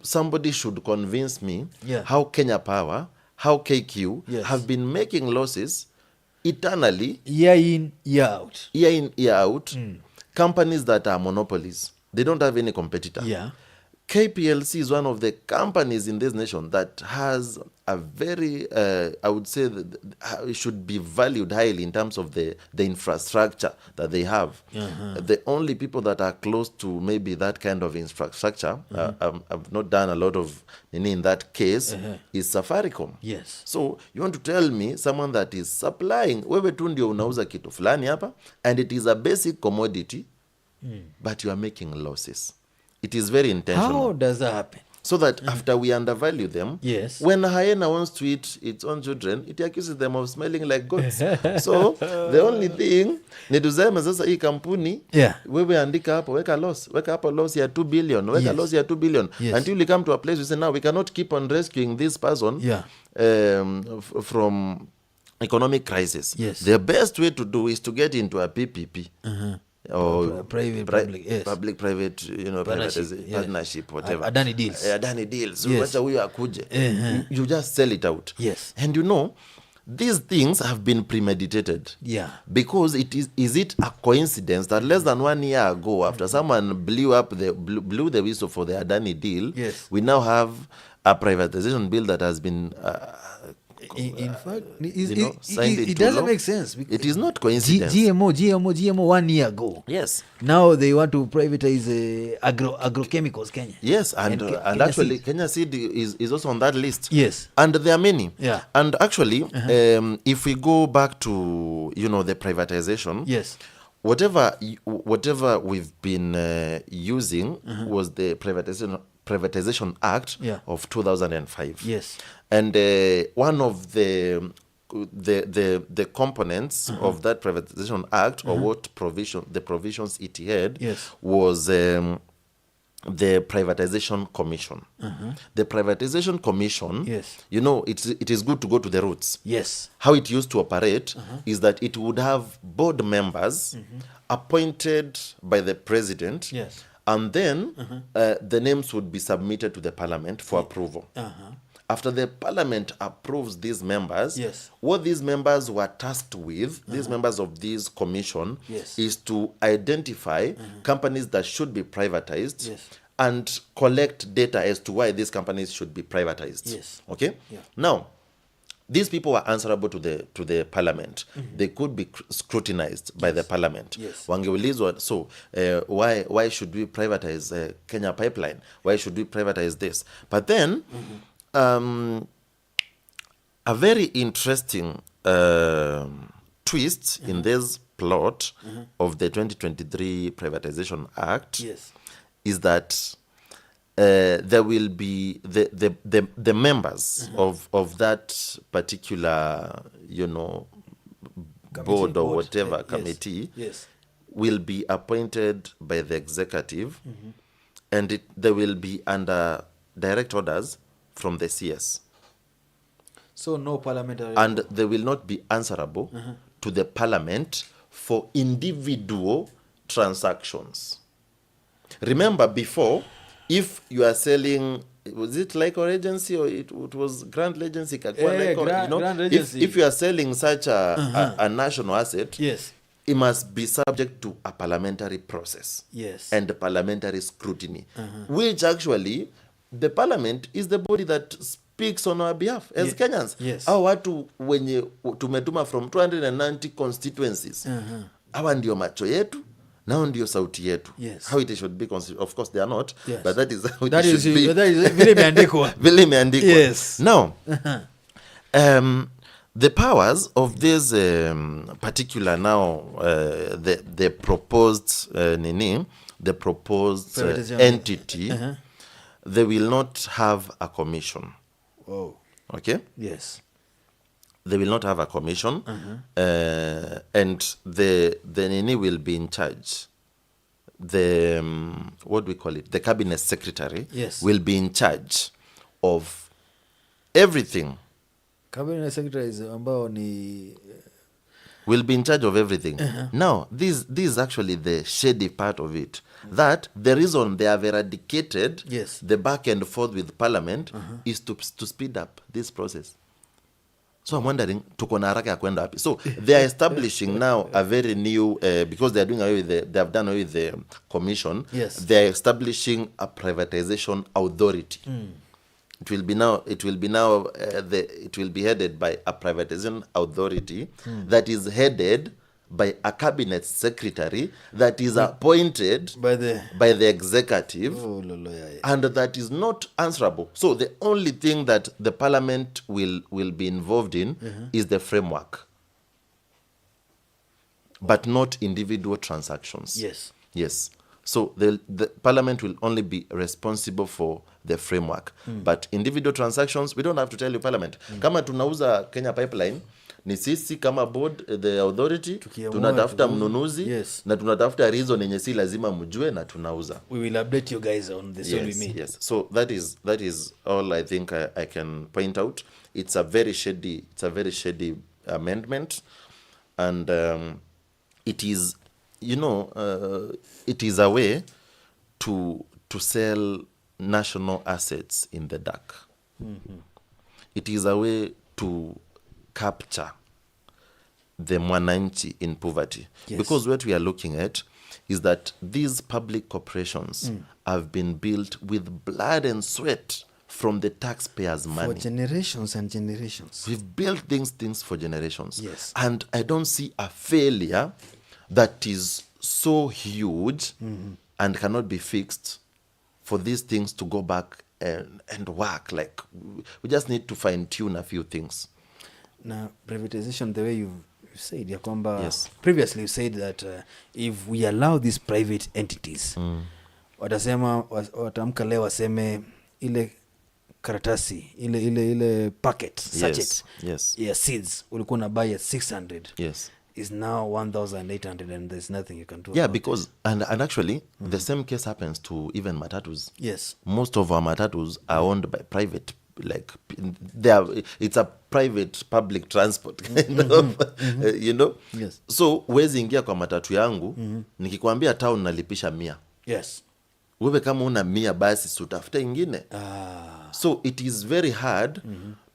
somebody should convince me how Kenya Power, how KQ have been making losses eternally, year in, year out. Year in, year out. Companies that are monopolies. They don't have any competitor. Yeah. KPLC is one of the companies in this nation that has a very, I would say, it should be valued highly in terms of the infrastructure that they have. The only people that are close to maybe that kind of infrastructure, I've not done a lot of in that case, is Safaricom. Yes. So you want to tell me someone that is supplying, wewe tu ndio unauza kitu fulani hapa, and it is a basic commodity, but you are making losses. It is very intentional. How does that happen? So that after we undervalue them, yes, when a hyena wants to eat its own children, it accuses them of smelling like goats. So the only thing ni tuseme sasa hii kampuni wewe andika hapo weka hapo loss ya 2 billion, weka loss ya 2 billion until we come to a place we say now we cannot keep on rescuing this person from economic crisis. The best way to do is to get into a PPP. Or public-private, partnership, whatever. Adani deals. Adani deals. So you just sell it out. Yes. And these things have been premeditated. Yeah. Because is it a coincidence that less than 1 year ago, after someone blew the whistle for the Adani deal, we now have a privatization bill that has been in fact, it doesn't make sense. It is not coincidence. GMO 1 year ago. Yes. Now they want to privatize agrochemicals, Kenya. Yes, and actually Kenya Seed is also on that list. Yes. And there are many. Yeah. And actually, if we go back to, the privatization, yes, whatever we've been using was the Privatization Act of 2005. Yes. And one of the components of that Privatization Act, or the provisions it had, was the Privatization Commission. The Privatization Commission, it is good to go to the roots. Yes. How it used to operate is that it would have board members appointed by the president. Yes. And then the names would be submitted to the parliament for approval. After the parliament approves these members, what these members were tasked with, these members of this commission, is to identify companies that should be privatized and collect data as to why these companies should be privatized. Okay? Now, these people were answerable to the parliament. They could be scrutinized by the parliament. Wangeulizwa, so why should we privatize Kenya Pipeline? Why should we privatize this? But then, a very interesting twist in this plot of the 2023 Privatization Act is that there will be the members of that particular, board or whatever committee will be appointed by the executive, and they will be under direct orders from the CS. So no parliamentary... And they will not be answerable to the parliament for individual transactions. Remember before, if you are selling, was it like or agency or it was Grand Agency? Grand Agency. If you are selling such a national asset, it must be subject to a parliamentary process and parliamentary scrutiny, which actually the parliament is the body that speaks on our behalf as Kenyans. Hao watu wenye tumetuma from 290 constituencies. Hawa ndio macho yetu, nao ndio sauti yetu. How it should be considered. Of course they are not, but that is how it should be. That is vile imeandikwa. Vile imeandikwa. Now, the powers of this particular now the proposed the proposed entity, they will not have a commission. Oh. Okay? Yes. They will not have a commission, and the Nini will be in charge. The what do we call it? The cabinet secretary will be in charge of everything. Cabinet secretary is ambao ni will be in charge of everything. Now, this is actually the shady part of it. That the reason they have eradicated the back and forth with parliament is to speed up this process. So I'm wondering, tuko na haraka ya kwenda wapi? So they are establishing now a very new, because they are doing away with they have done away with the commission. They are establishing a privatization authority. It will be headed by a privatization authority that is headed by a cabinet secretary that is appointed by the executive, and that is not answerable. So the only thing that the parliament will be involved in is the framework, but not individual transactions. Yes. So the parliament will only be responsible for the framework. But individual transactions, we don't have to tell you parliament. Kama tunauza Kenya Pipeline, ni sisi kama board, the authority, tunatafuta mnunuzi, na tunatafuta reason yenye si lazima mjue na tunauza. We will update you guys on the sale we made. Yes. So that is all I think I can point out. It's a very shady amendment, and it is, it is a way to sell national assets in the dark. It is a way to capture the mwananchi in poverty. Because what we are looking at is that these public corporations have been built with blood and sweat from the taxpayers' money. For generations and generations. We've built things for generations. Yes. And I don't see a failure that is so huge and cannot be fixed for these things to go back and work. Like, we just need to fine-tune a few things. Now, privatization, the way you said, previously you said that if we allow these private entities, watamka leo waseme ile karatasi, ile packet, sachet, seeds, ulikuwa na buy at 600. Yes. Is now 1,800 and there's nothing you can do. Yeah, because and actually the same case happens to even matatus. Yes. Most of our matatus are owned by private, like it's a private public transport kind of, Yes. So wezi ingia kwa matatu yangu, nikikwambia town nalipisha 100. Yes. Wewe kama una 100 basi sutafute ingine. So it is very hard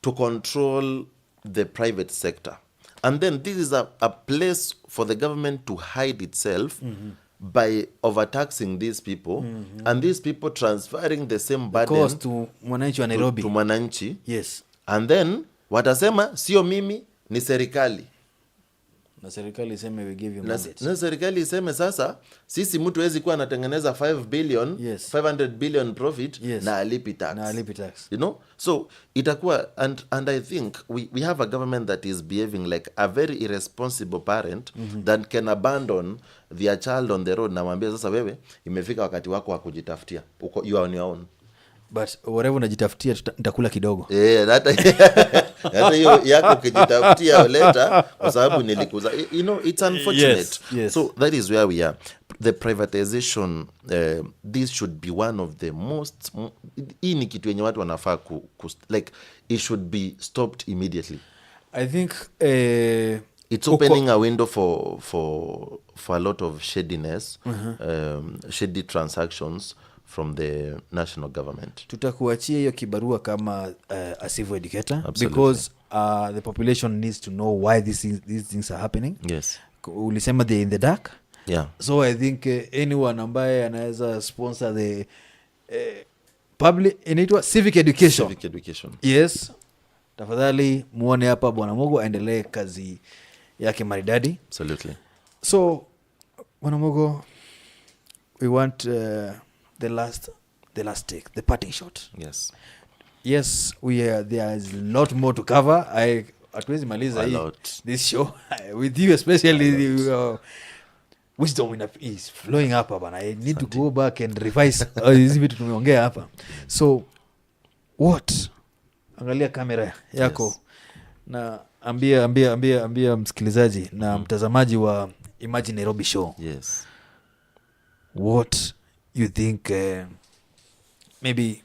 to control the private sector. And then this is a place for the government to hide itself by overtaxing these people, and these people transferring the same burden to mwananchi wa Nairobi. To mwananchi. Yes. And then watasema sio mimi, ni serikali. Na serikali iseme we give you mandate. Na serikali iseme sasa sisi mtu hawezi kuwa anatengeneza 5 billion, 500 billion profit na alipi tax. So itakuwa, and I think we have a government that is behaving like a very irresponsible parent that can abandon their child on the road na mwambia sasa wewe imefika wakati wako wa kujitafutia. You are on your own. But whatever unajitafutia nitakula kidogo. Hata hiyo yako kujitafutia later kwa sababu nilikuza. It's unfortunate. Yes. So that is where we are. The privatization, this should be one of the most, hii ni kitu yenye watu wanafaa like it should be stopped immediately. I think it's opening a window for a lot of shadiness, shady transactions from the national government. Tutakuachia hiyo kibarua kama a civil educator. Absolutely. Because the population needs to know why these things are happening. Yes. Ulisema they're in the dark. Yeah. So I think anyone ambaye anaweza sponsor the public inaitwa civic education. Civic education. Yes. Tafadhali muone hapa Bwana Mogo aendelee kazi yake maridadi. Absolutely. So Bwana Mogo, we want the last take, the parting shot. Yes, there is a lot more to cover. Hatuwezi maliza this show with you, especially wisdom is flowing up hapa. I need to go back and revise hizi vitu tumeongea hapa. So angalia kamera yako na ambia msikilizaji na mtazamaji wa Imagine Nairobi show. Yes. What you think maybe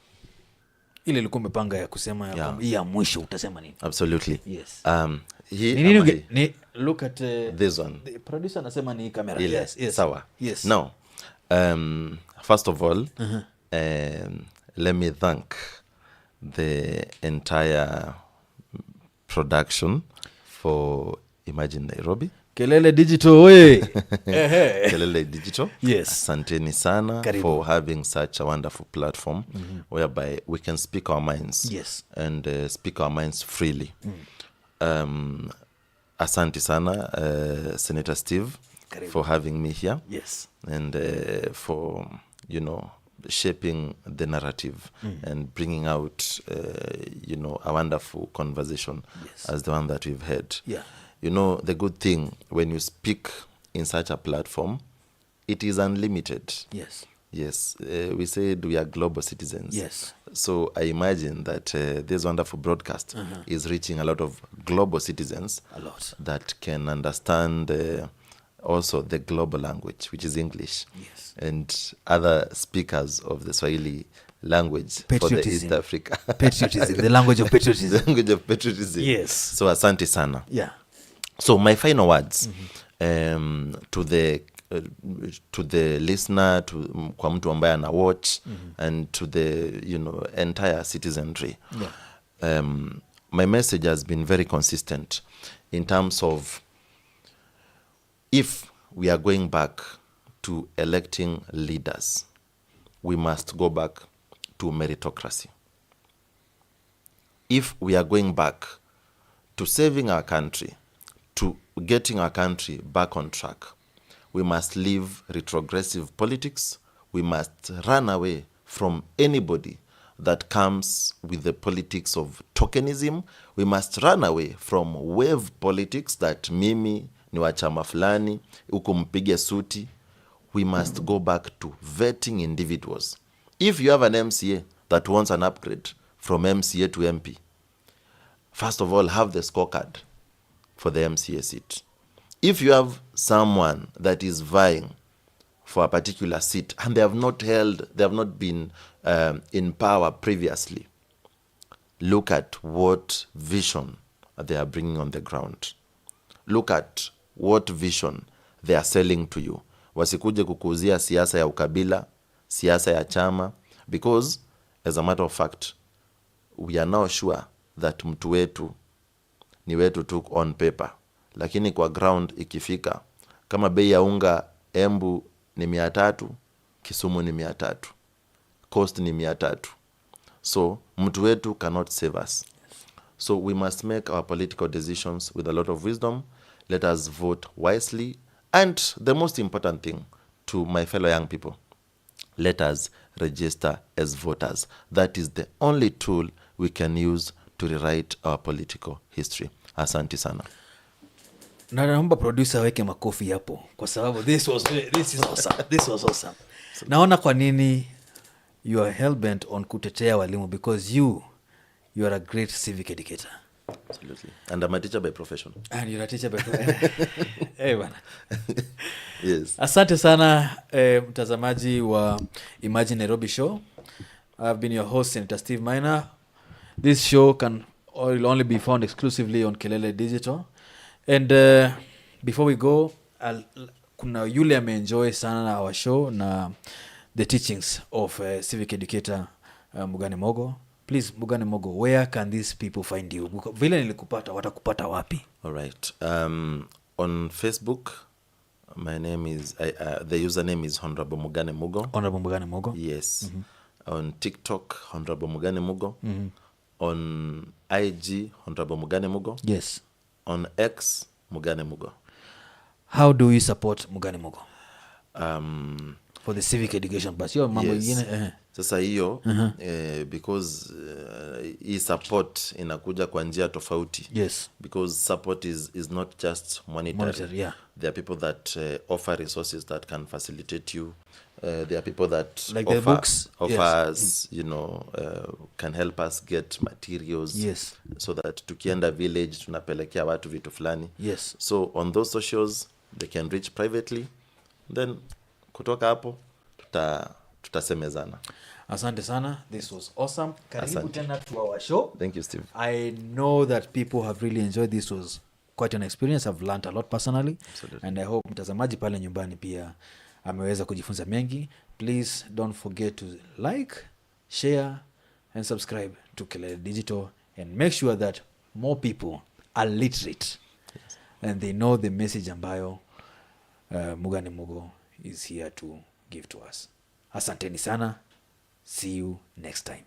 ile ilikuwa umepanga ya kusema hii ya mwisho utasema nini? Absolutely. Yes. Look at this one. The producer anasema ni camera. Yes. Sawa. Yes. Now, first of all, let me thank the entire production for Imagine Nairobi. Kelele Digital, oye. Kelele Digital. Yes. Asanteni sana for having such a wonderful platform whereby we can speak our minds. Yes. And speak our minds freely. Asante sana, Senator Steve, for having me here. Yes. And for, shaping the narrative and bringing out, a wonderful conversation as the one that we've had. Yeah. The good thing when you speak in such a platform, it is unlimited. Yes. Yes, we said we are global citizens. Yes. So I imagine that this wonderful broadcast is reaching a lot of global citizens. A lot. That can understand also the global language, which is English. Yes. And other speakers of the Swahili language for the East Africa. Patriotism, the language of patriotism. The language of patriotism. Yes. So asante sana. Yeah. So my final words to the listener, to kwa mtu ambaye ana watch, and to the entire citizenry. Yeah. My message has been very consistent in terms of, if we are going back to electing leaders, we must go back to meritocracy. If we are going back to saving our country, to getting our country back on track, we must leave retrogressive politics. We must run away from anybody that comes with the politics of tokenism. We must run away from wave politics, that mimi ni wa chama fulani, huku mpige suti. We must go back to vetting individuals. If you have an MCA that wants an upgrade from MCA to MP, first of all, have the scorecard for the MCA seat. If you have someone that is vying for a particular seat and they have not been in power previously, look at what vision they are bringing on the ground. Look at what vision they are selling to you. Wasikuje kukuzia siasa ya ukabila, siasa ya chama, because as a matter of fact, we are now sure that mtu wetu ni wetu tu on paper, lakini kwa ground ikifika, kama bei ya unga Embu ni 300, Kisumu ni 300, cost ni 300. So mtu wetu cannot save us. So we must make our political decisions with a lot of wisdom. Let us vote wisely. And the most important thing to my fellow young people, let us register as voters. That is the only tool we can use to rewrite our political history. Asante sana. Na naomba producer weke makofi hapo kwa sababu this is awesome. This was awesome. Naona kwa nini you are hell-bent on kutetea walimu, because you are a great civic educator. Absolutely. And I'm a teacher by profession. And you're a teacher by profession. Hey, bana. Yes. Asante sana mtazamaji wa Imagine Nairobi Show. I've been your host, Senator Steve Minor. This show will only be found exclusively on Kelele Digital. And before we go, kuna yule ameenjoy sana our show na the teachings of civic educator Mugane Mogo. Please, Mugane Mogo, where can these people find you? Vile nilikupata, watakupata wapi? All right. On Facebook, my name is, the username is Honorable Mugane Mugo. Honorable Mugane Mogo? Yes. On TikTok, Honorable Mugane Mugo. On IG, Honorable Mugane Mugo. Yes. On X, Mugane Mugo. How do you support Mugane Mugo? For the civic education, but your mambo yingine sasa hiyo because hii support inakuja kwa njia tofauti. Yes. Because support is not just monetary. Yeah. There are people that offer resources that can facilitate you. There are people that like the books offers, can help us get materials. Yes. So that tukienda village tunapelekea watu vitu fulani. Yes. So on those socials they can reach privately. Then kutoka hapo tutasemezana. Asante sana. This was awesome. Karibu tena to our show. Thank you, Steve. I know that people have really enjoyed this. Was quite an experience. I've learned a lot personally. Absolutely. And I hope mtazamaji pale nyumbani pia ameweza kujifunza mengi. Please don't forget to like, share and subscribe to Kelele Digital, and make sure that more people are literate. Yes. And they know the message ambayo Mugane Mugo is here to give to us. Asanteni sana. See you next time.